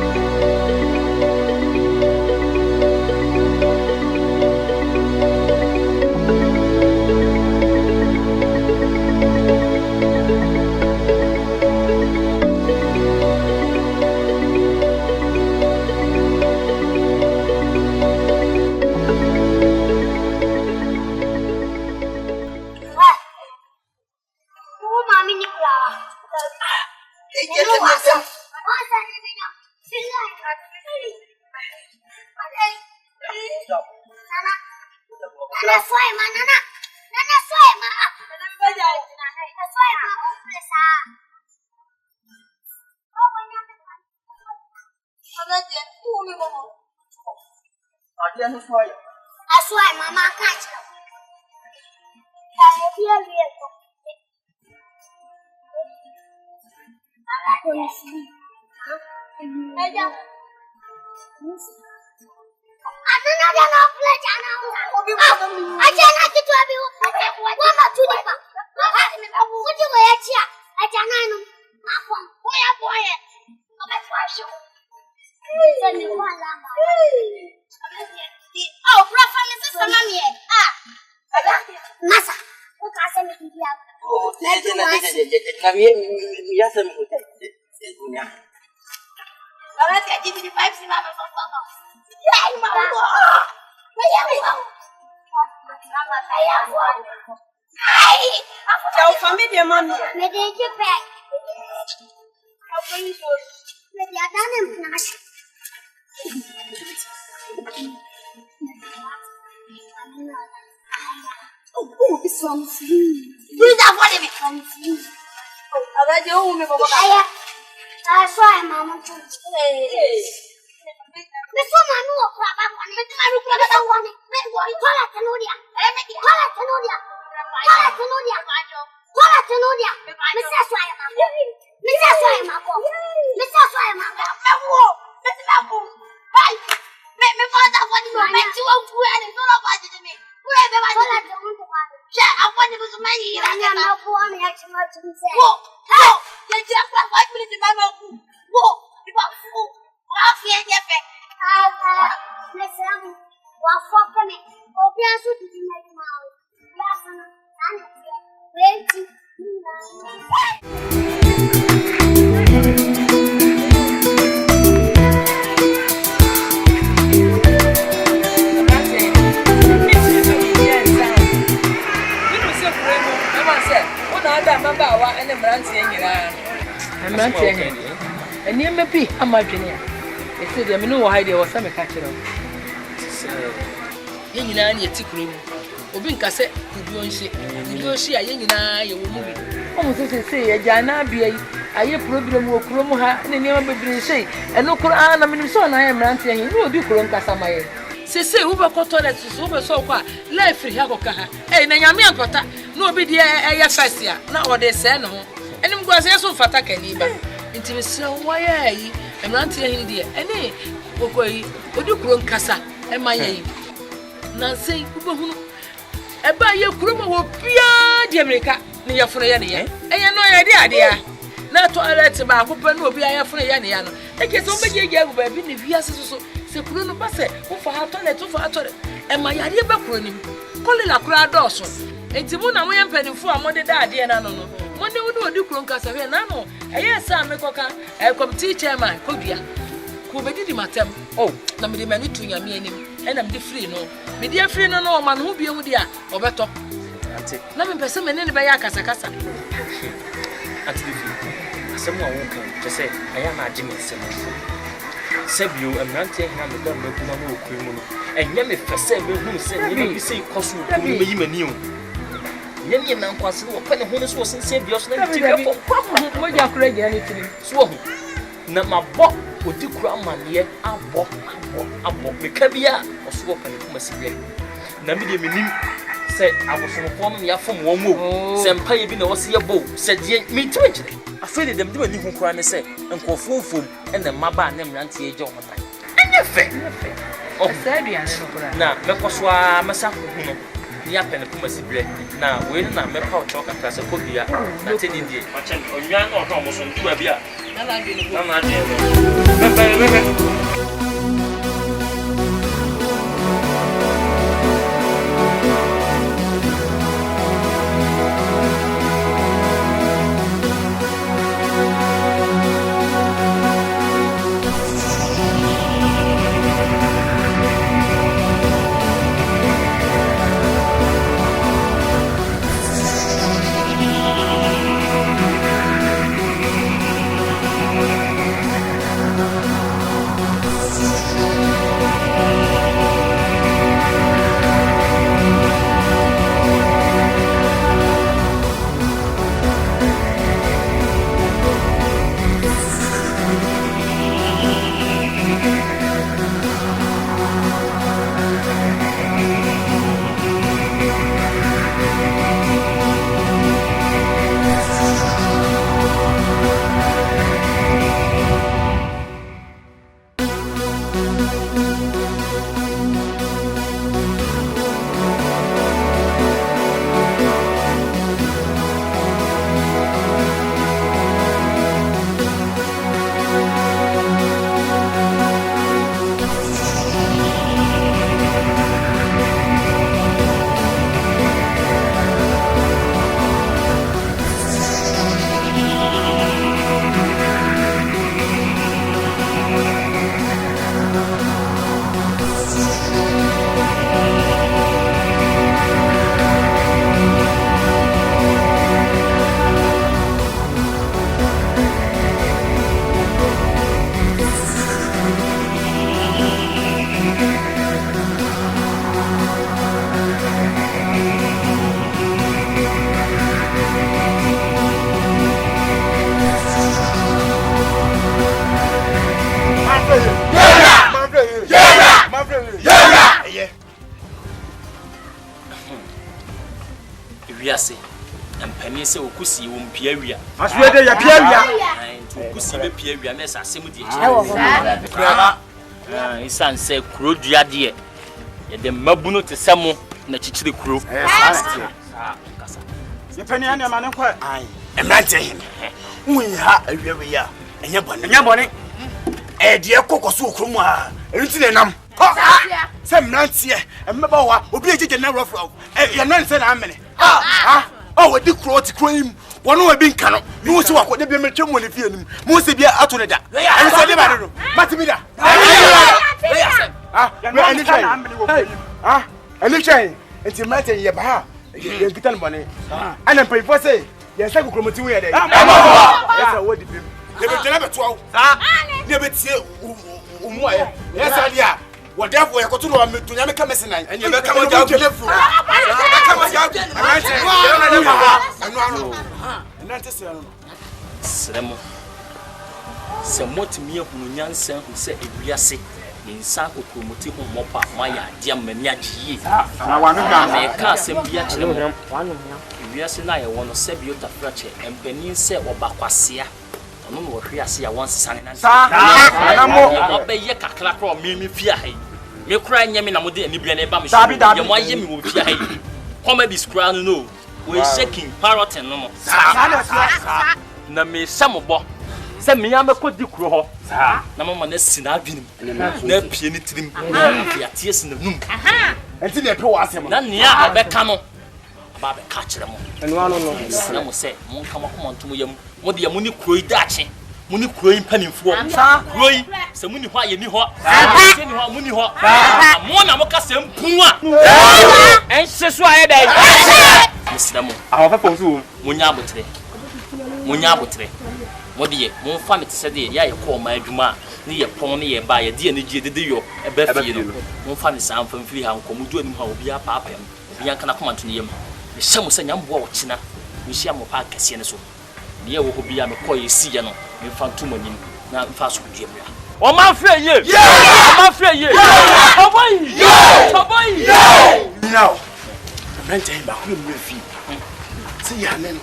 Aswai mama kaca. Saya dia lihat. Aja. Anak ada nak belajar nak. Aja nak kita habis. Mama tu ni pak. Aku juga ya cia. Aja nak nu. Apa? Boya. Apa fashion? Saya ni mana lama. Oh, berapa masa sama ni? Masa. Kau kasih ni dia. Oh, jadi. Kami biasa mengutip. Kalau tak jadi di pipe sih mama papa. Ya, mama. Saya mau. Mama saya mau. Hai. Jauh family dia mana? Media cepet. Apa ini sus? Media tanam nasi. Oh, this one's Who's that one of it? Ada jauh me bapa. Ayah. Soal mama tu. Besok mama aku apa ni? Betul mama aku apa tahu ni? Kala tenuria. Kala tenuria. Mesti soal mama. Mesti soal mama. Aku. Hai. Me fata apa ni? Me cuba buat ni. Tolong apa jadi me? Buat apa? Kala tenuria. Ya, apa ni bukan main? Jangan aku ni macam saya. How? Dia cakap apa boleh di mana aku? Wo, di bawahku. Apa yang dia pe? Mesra, wafa kami. Opian sudah di mana mau? Ya sana, sana dia. Berhenti.
Mbawa ene mrantie nyina mrantie he eni mepi amadwene a ese de me no wo haide wo same ka kire ye nyina na etikuro mu obi nka se kuduo nhye a ye nyina ye wo mu bi o mo se ye jana bia yi
aye problem wo kurom ha ne niam bebre sei eno kuro na menim so na ayemrante hin no odi kuro nkasa maye sese wo be ko toilet so be so kwa life ri ha ko ka ha na nyame ankota na obi de eye fasia na ode se ne ho enim gwase so fata kani ba ntimi se waya yi emrante hin de ene okoyi odi kuro nkasa e maye na sei wo be hunu e ba ye kuro ma wo bia de America ne yafuna ye ne ye eye no ye de ade a na toilet ba ko pe no obi ayafuna ye ne ya no e ke so be je agu ba bi ne wiase so se kuro no ba se wo fa ha toilet wo fa ha toilet e ma yare ba kuro nim kolela kuro adoso enti mu na mo ye mpanimfo a mo de da ade na no no mo de wo no odi kuro nkasa hwe na no eye sa me koka committee chairman kodua ko be didi matem na me de mani tu nyame anim e na me de free no me de free no no ma no bi emu dia obeto ante na me pese me ne be ya kasa kasa ante di free asemu a won kan to say aya na age me asemu sabio emrante hina me don me kuma no okuru mu no enye me pese me hu se ne bi sei koso okuru me yi mani o nyem na nkwase wo pa ne ho no so sense bi so na ti be fo mo ja kura gya ne tiri so ho na mabọ odi kura amane abọ me ka bia oso wo pa ne kuma sibe na me de menim se abosomo fo no ya fom wo mo se mpa ye bi na wo se ye bo se de me tiri kire afede dem de mani hu kura ne se nkofo fom na maba na mrante ye gye wo tan enye fe o se bia ne no kura na me koso a masa hu no ya pene kuma sibre na we na me pa o choka klase ko bia na teni die ma chen onwa na o to mo so ntu a bia na na de bebe
wiase empani se okusi wo mpia wia
aswede ya pia wia
okusi be pia wia na sa asem de echi isanse kurodua de ye de mabuno te semo na chichire kuro
kasa ye pani ane ma ne kwa ai emrante hin wi ha awia wia enye bone de kokoso okromu a enti ne nam se mrante emmeba wa obi ejeje na rofro ye nan se na amene we di kro ti kro im wono we bi nka no no se wa ko de bi metwe mo le fie nim mo se bia ato ne da en se de ba no matimi da ani twen enti mate ye ba ye gitan bone ana pai fo se ye se kokro moti we ye de ye se wo di bim ye be tele beto awo ne be tie umu aye ye se dia what therefore you continue to meet to come and you become a job.
Sremo. Se motimi ehunu nyansa hu se ewiase insa kokromoti hu mopa maya dia mani agiye.
Na wanu ga
na ka sem bia kire mo. Ewiase na ye wono se biota frache empani se obakwasea. Ono no hwe ase ya won sesane na.
Na mo
obeye kakra kro mimi fia hai. Me kura nyame na mode ani bia na eba me so. Ye mo aye mi wo fia hai. Come be scra no. We shaking parrot no mo. Na me samobo. Se me ya meko di kuro ho. Na mama na sina adwenim. Na pie ni tirim. Ya tie sina num.
enti na pe wo asem
Na nia abeka no. Aba be ka kire mo.
Enu ano no.
Na mo se mo nka makoma ntom yam. Mo de mo ni kuro idache. Mo ni kuro impanimfo. Kuro yi se mo ni ho aye ni ho. Se ni ho mo ni ho. Mo na mo ka se mpunwa. Ense so aye dai. Misramo.
Aho fa so
mo nya abotre. Mo nya abotre. Modiye mo fa me tse de ya ye ko ma adwuma ni ye pon ni ye ba ye de ni gye de yo e ba fie no mo fa me san fa mfiri ha nko mo du anim ha obi apa apem bi yanka na komanto ni yem me hye mo se nyambo wo kina me hye mo pa kase ne so ye wo hobi ya me ko ye si ye no me fa ntumo nim na mfa so due bra o ma fie ye o ma fie ye toboy
now branje ba ko mu fi se ya ne no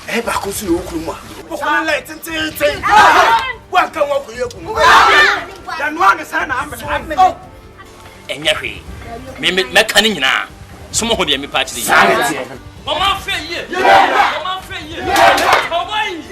e ba ko su okuru mu a ko le tintin wa kan wa ko ye ku ya no an sa na ambe
enya hwe me ka ni nyina somo ho de me pa kire o ma fie ye o ma fie ye toboy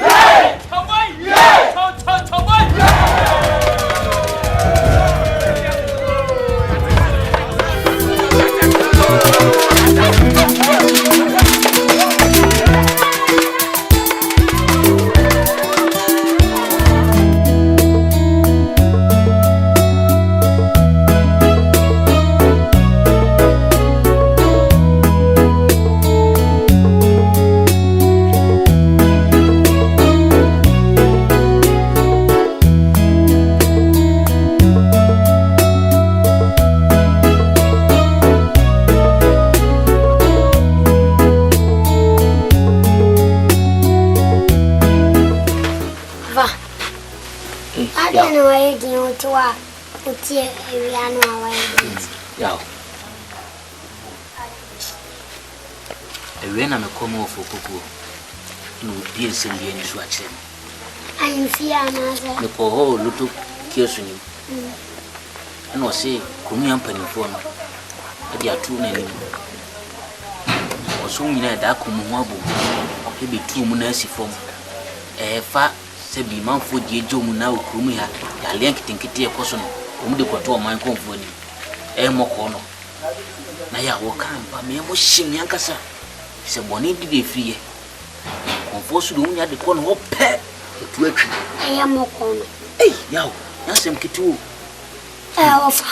Ewena me komo ofokoko no die sembi eni so akire
I'm fear na
me ko ho lutu kiesu ni no se komi ampanifo no e atu na ni oso nyina da komu ho abo e betu mu na asifom fa se bi manfo die jomu na okumu ya ya len kitinkiti e koso no omu de koto man konfo ni moko no na ya wo kan ba me mo shim yankasa se boni di free konfo su do nya de kono ho pe etu atwi
moko no
yawo yasem kitu
ofa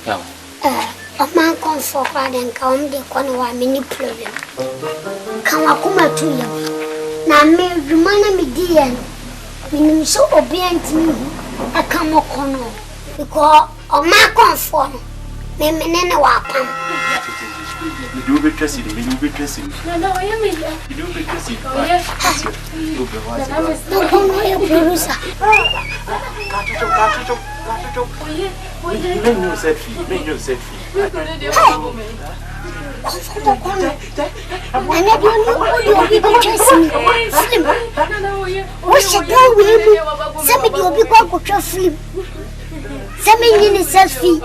yawo
o man konfo kwa den ka de kono wa mini problem kan wa kuma tu ya na me rumana me die minim so obianti ni aka moko no because o man konfo no me menene wa pam
you do be trusted you be trusted
no I am
you do be trusted you be wise
no you producer
make no set fee
and I don't be trusting film what's your girl with me somebody will be quite good film somebody in selfie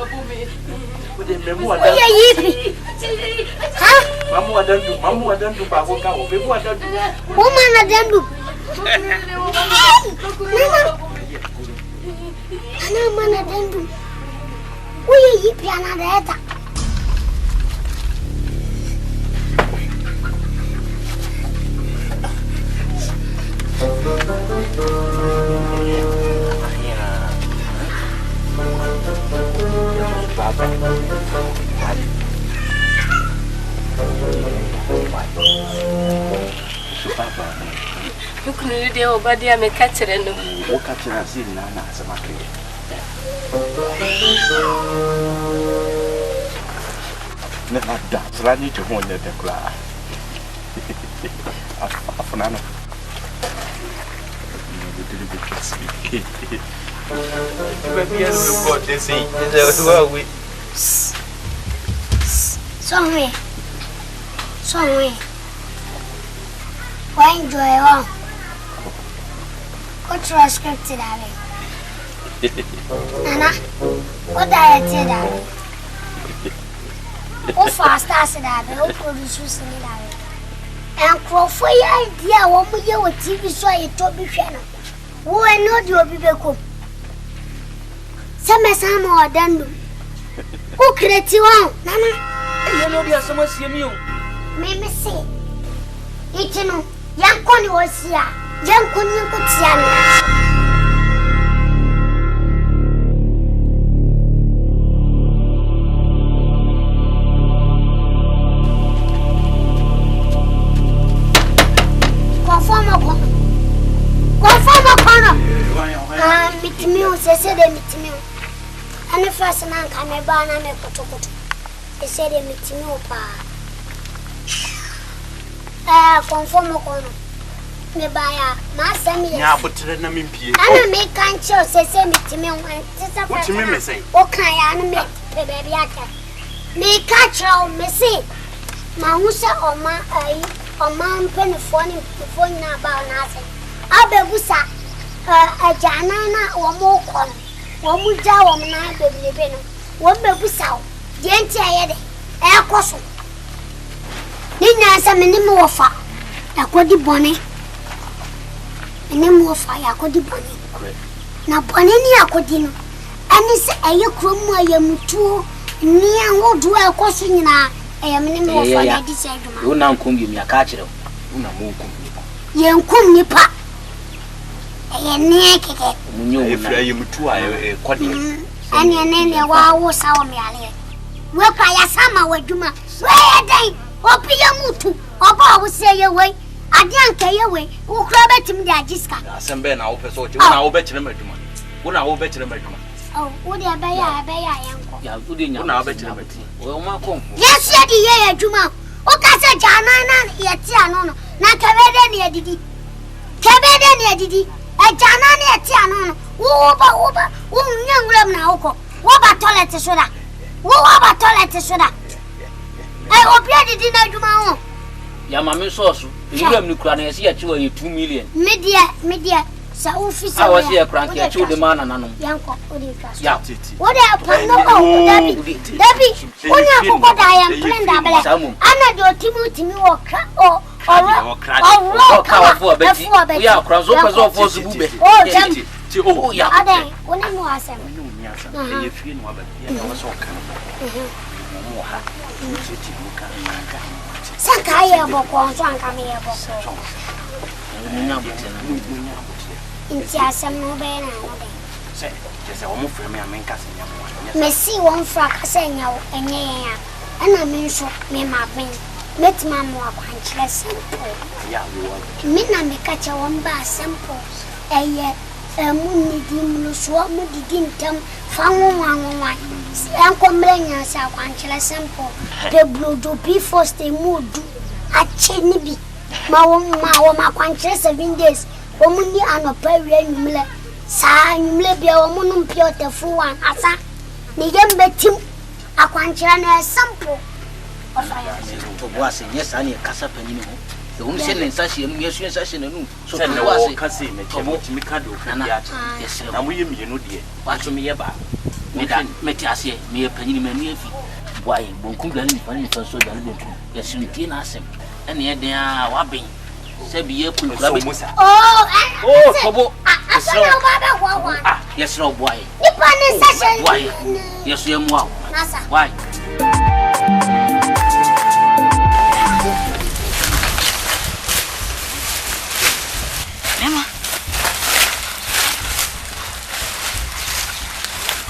oya yipi
mamu adandu ba ko ka o be ko adandu
woman adandu ana mana adandu oya yipi ana data
Papa.
Look, Lydia, or body, I'm a catcher and
no catcher as in Nana as a market. Never dance, I need to hold the cry. After
Baby, I'm going to see. Sorry.
Why enjoy on? What's your script today? Nana, what I did that? What fast I said that? Who produces me that? And crow for your idea, 1 year with TV so you told me channel. Who I know you will be cool. Some more than do. Who created you on? Nana,
you know, there's so much you.
Maybe see. It's no young Connie was here. Young Connie could see. They said they meet me. And the first man can never make a they said they meet me. Conform a corner. Me buy a master me.
Yeah, but let me be.
I make cancer, say meet me. What you mean, say? Okay, I make the baby. Me catch all me say. Mahusa or my penny phone about nothing. Abebusa. Janana or more corn. One would jaw on my baby. One baby sow. The entire air costume. Nina some more fire. I got the bonnet. And then more fire. I got the bonnet. Now, Bonnie, I got dinner. And it's a year crumb where you move to near what do I question now? I am in more fire. You now come give me a catcher. You come nipa.
If I am too, I quaddy.
And your name, wow, was our mealy. Work by a summer with Juma. Where day? Or Piamutu, or I will say away. I didn't care away. Who grabbed him there, Jiska?
Some ben, I'll persuade you. I'll bet you. When I will bet you.
Oh, would I buy a uncle?
Yeah, good in your bet you. Well, my comb.
Yes, yeah, Juma. Okasa Janana, yet, Tiano, not Cabeda Didi. Cabeda Didi. A Janani at Tiano. Over, young ram now. What about toilet soda? What about toilet soda? I hope you didn't do my own.
Yammy sauce. You have no crown. I see at you 2 million. Media, so officer. I was here cranky at you, the man and Anno. What happened? No, Debbie, when I forgot I am playing double. I'm not your Timothy or crack or for Betty. We are cross over for the oh, Jam. Oh, yeah, when I was if you know about it, was all kind of.
Sakaya boko sanka me boko. Intiasam no be na no be.
Say, just a woman for me and cousin.
Me see one fracas enyo enye ya. Ana me nso me ma ben. Met ma mo akwankyere simple.
Yeah, we want.
Me na me ka che won ba simple. Eye munidi munuso mudidi ntam fa wonwan. Enkombrenya sa akwankyere simple. The blue do be first e mudu acheni bi. Ma won akwankyere 7 days. Omuni anopa wi anwumle. Sa anwumle bia omunum pia otefu wan asa. Ni gembe tim akwankyere na simple.
To was in yes, I need Casa Penny. The woman said in such a new session. So I
was Cassim, Mikado, yes, and we know, dear. Watch me about Metiasia, me a penny many. Why, Bonkugan, funny for so that yes, you can ask him. And yet they are wabbing. Sabi, oh, yes, no, why? Yes, you am wow. Why?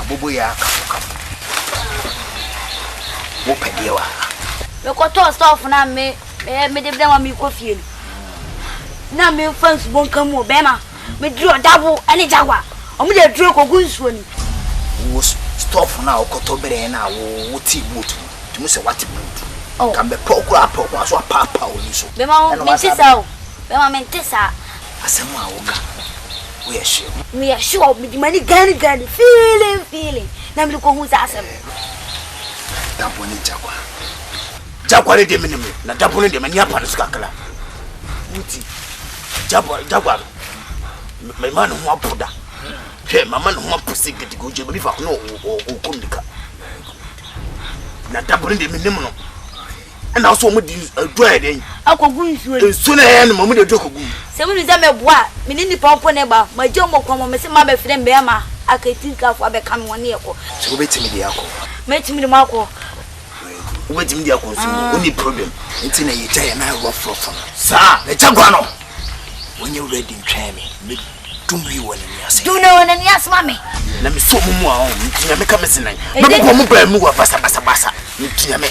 Bobo ya kapo. Wo pede wa.
Me ko to stuff na me de bla mi ko fie. Na me fans bon kan mo be ma. Me dro Dabo ani Jagwa. O me de dro ko gunsuo ni.
Wo stuff na o ko to bere na wo ti boot. Tu mo se wati boot. Kan be pokura so papa o ni so.
Be ma mentisa o. Be ma mentisa.
Asemu a wo ka.
We are sure with the money gani feeling. Na mliko huza asem.
Dabo ni Jagwa. Jagwa le de minimum. Na Dabo le de mani apa no skakala. Muti. Jagwa. My man who apoda. Hey, my man who apusi get go je bifa no o komnika. Na Dabo le de minimum. And also mo di dry den.
Akogun nsuo.
Nsuo na he no mo de dokogun.
Se mo nza meboa, me ni pompo ne ba, ma je mo komo me se ma be frem be ma. Akati ka fo abeka me woni eko.
So go betimi de yakọ.
Metimi de mako.
Wo betimi de yakọ so oni problem. Nti na ye jaya na wo frofo. Sa, na Jagwa no. When you ready ntwa me tumbi wona ni ase.
Do na wona ni ase mame.
Na me so mumu a o, nti na me ka me senan. Me ko mo ba mu wa basa. Nti na me.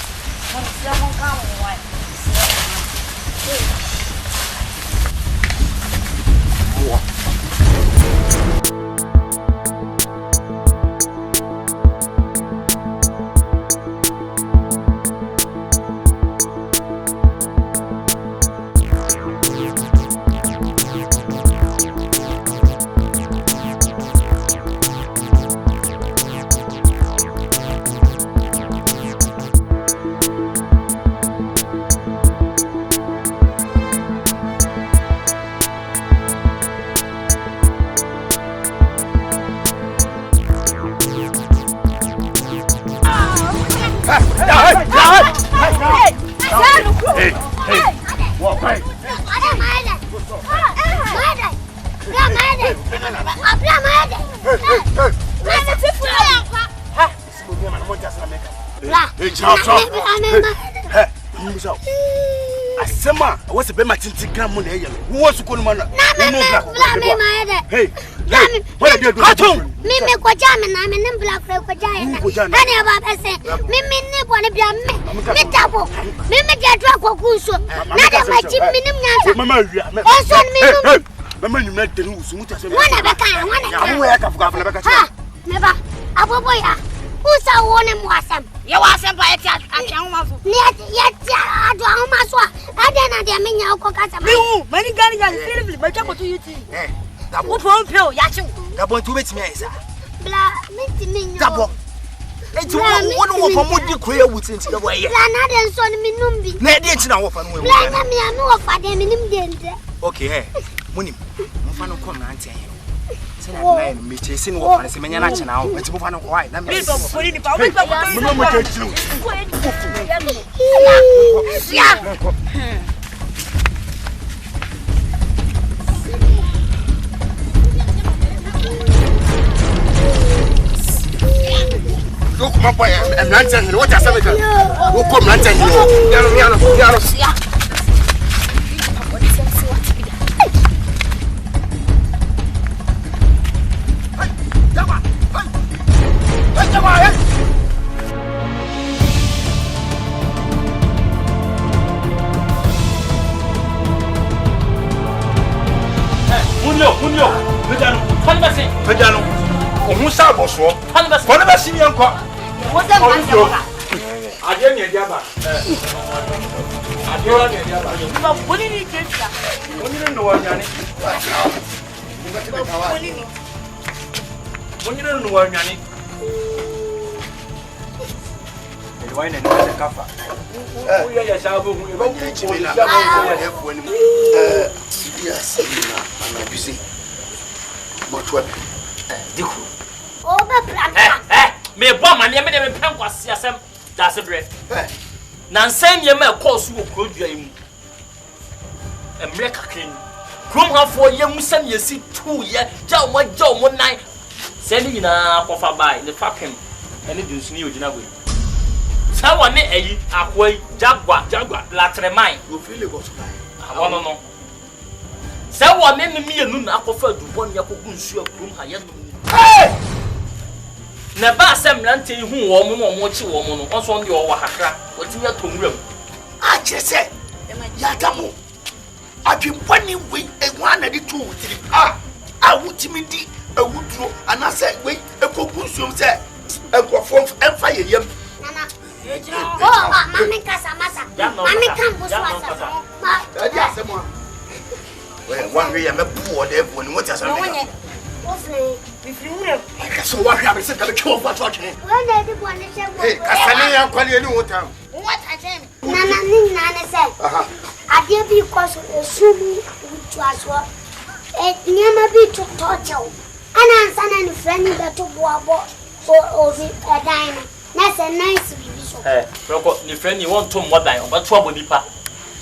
Asema, what's the bema tinti gram on here? Who wants to call man? Hey, what are you doing?
Mimi kwa jam na me nembla fra kwa jam. Ani baba se, mimi ne bone bia me Dabo. Mimi je dra kwa kunso. Na de ma chim minim nyansa.
Mama wia.
Onso mi.
Mama ni me tenu usu muta se.
Wana beka, wana.
Amu ya kafuka na beka.
Ha, meba. Abobo ya. Usa wone mu asem. Ye wa asem ba eti atwan ma so. Ni eti ado ahụ ma so. Ade na de menya ukọ kasa.
Biwu, mani gani feel ba cha ko to yuti.
Dabo
to peo ya chi.
Dabo tu betimi ayisa.
Bla, meti menyo.
Dabo. Eti wonu wo fa modi kroya wuti nti dabo ye.
Bla na de nso ni minum bi.
Na de nti na wo fa no.
Bla na me anu wo fa de minim de nte.
Okay, hey. Munim. Mo fa no kom na anti aye. Sena na me chese ni wo fa se menya na che na wo. Eti mo fa no why? Na me. Mo mo ke chiru.
Ya.
Look, my boy, I'm not saying what I said. Who come not saying you? Munyo, Medano. Who saw us for? Never see me uncle.
What the hell?
I didn't hear Daba. I don't hear Daba.
What did you get?
What do you know, Yanni? When you don't know, Yanni. The wine and the caffa. Oh, yes, I will go to yes, I'm busy. Much weapon.
Me bomb and yammy me pen was yasem, that's a breath. Nansen yama course who could you and break a king. Crum her for young son, you see 2 years, Joe 1 night. Sending in a offer by the fucking and it is new Jinawi. Someone a way, Jaguar, Latremine.
You feel it was
I want to know. Someone in me and noon, I prefer to one Yakun sure room higher. Never some lanty who woman or mochi woman also on your Wahaka, what's in your tomb room.
I just said, Yatamu. I've been running with a 1 and 2 with it. I would timidity, a wood draw, and I said, wait, a cocoon said, a perform and fire yam.
Oh, Mammy Casamasa. Mammy Campus.
one way I'm a poor devil and what has I so what happens to the kill for touching? Hey, Cassania, call you new town.
What I tell Nana said, I give you cause a sumu which was what it never be to torture. And I'm son and friend that to boabo or a dime. That's a nice vision.
Hey, your friend, you want to more than about trouble nipa.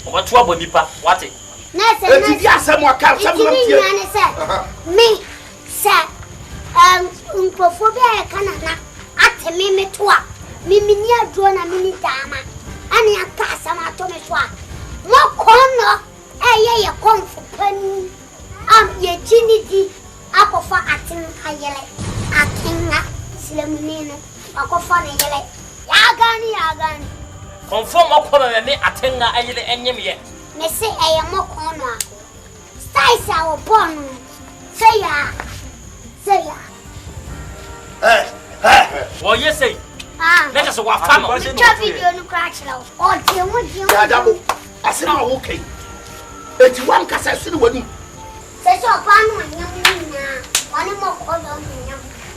About trouble nipa, what it?
That's a nice
somewhat counts.
Me, sir. Umpophobia canana at me toa. Miminia drona mini dama. And ya casa matomeswa. More corner, a comfort penny. Ye ginity, apple for acting a yellow. Acting Silamina, a coffin yellow. Yagani.
Conform a corner and me attend a yellow enemy.
May say I am more corner. Size our bone. Say ya.
Well, yes, say. Let us walk.
Video crash now. Or
Dabo, I said, okay. It's one cassette to the wedding.
Say, so upon one more color.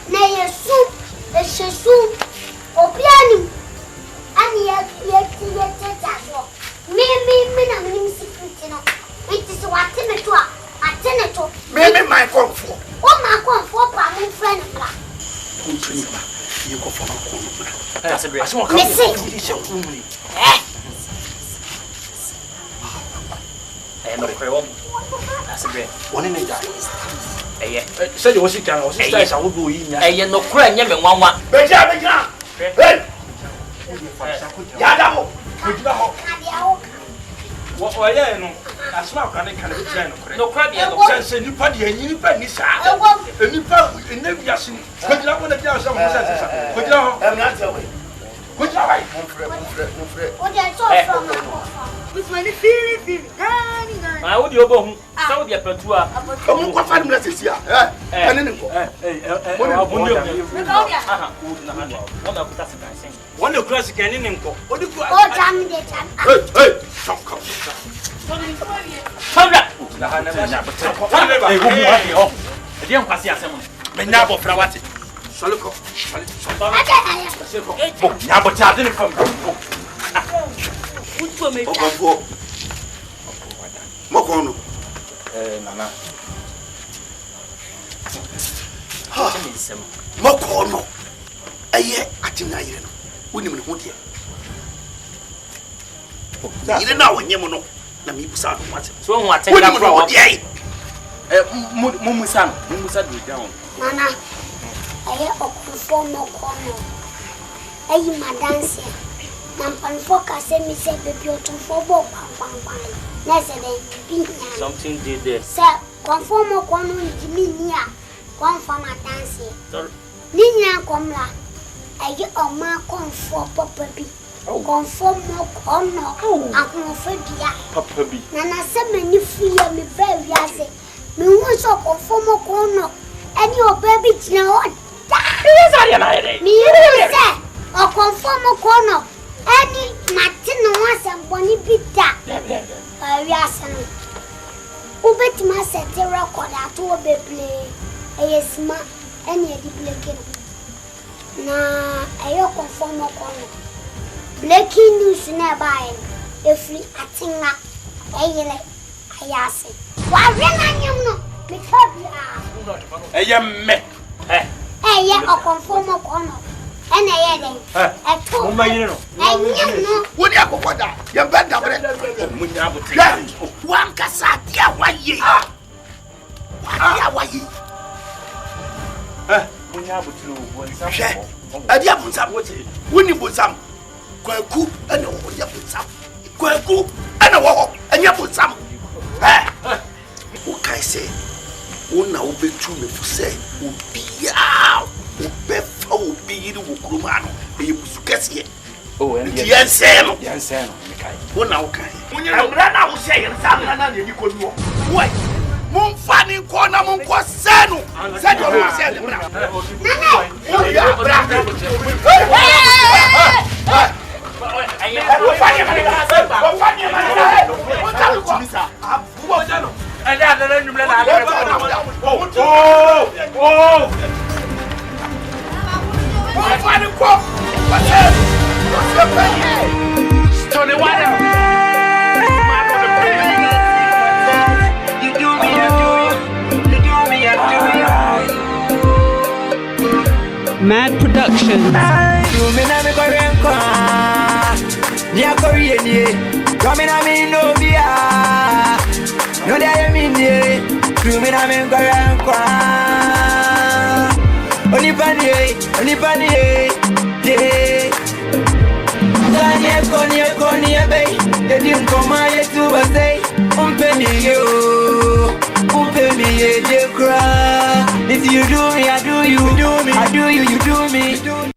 Nay, a soup, a soup, or piano. And yet, me, secret. It is what Timothy. Maybe my comfort. Oh, my comfort, my friend.
You go for a corner.
That's a great
one in a die.
Said you was it, I will go in.
I no crying, and one.
Hey, Dabo.
What were you? I smell can be trained.
No crying,
sense any party and you penny, sir. And you probably never just seen. But you don't want to tell someone. But I'm not away. Good job.
I would you go home. So the Petua.
Come on, 5 minutes here. And then
one of class can in go. What do you
hey, Mokono. Aye, atina yeno. Woni me ho de. Yire na wonye mo no. Na mi busa no mate.
So ho atenga
pro.
Mumusa do down.
Nana. Aye okufo mokono. Ayi madanse. Na mpanfo ka se mi se bebi otumfo bo pam. Na se den binya.
Something did there.
Sir, conform mokono njimi nia. Conform madanse. Ninya komla. Aye oma conform papa bi. Conform mokono. Akunfedia.
Papa bi.
Nana se mani fiye mi be wiase. Mi won so conform mokono. Any o baby tina o. Mi say o conform mokono. Any matino wase mboni bita. Wiase no. Ubetima set record ato obeble. Eyesma any edi blake na ayo conform mokono. Breaking news na bae. Efri atinga eyele ayase. Wa rena nyam no. Me kabia.
Me.
Eye o conform mokono. Ena ye den. Eto.
Mama yire no.
Enyam no.
Woni akokoda. Ye benda bre.
Munya abote.
Wan kasa dia waye. Dia waye.
Munya abote no wonsa.
Adi abunsa wote. Woni bonsam. Kwaku ana wo ya bonsam. Kwaku ana wo anya bonsam. O kai say una obetu me fu say obia obefa obiri wo kroma no e busu kese.
Oh, and
Yanseno.
Me kai.
Una o kai. Amra na wo say yansam na ye ko duo. Wai. Mun fani ko na mun ko senu. Say do mo say bra. Nana. Ya bra. Tony, why not? You do me, I do you. You do me, I do you.
Mad Productions.
You mean I'm a Korean car? Yeah, Korean, yeah. Coming at me, no, yeah. No, they mean, yeah. You mean I'm a Korean car? Only funny, yeah. Kanye, babe. They didn't come out to say, Penny, you. Penny, you cry. If you do me, I do you. I do you, you do me.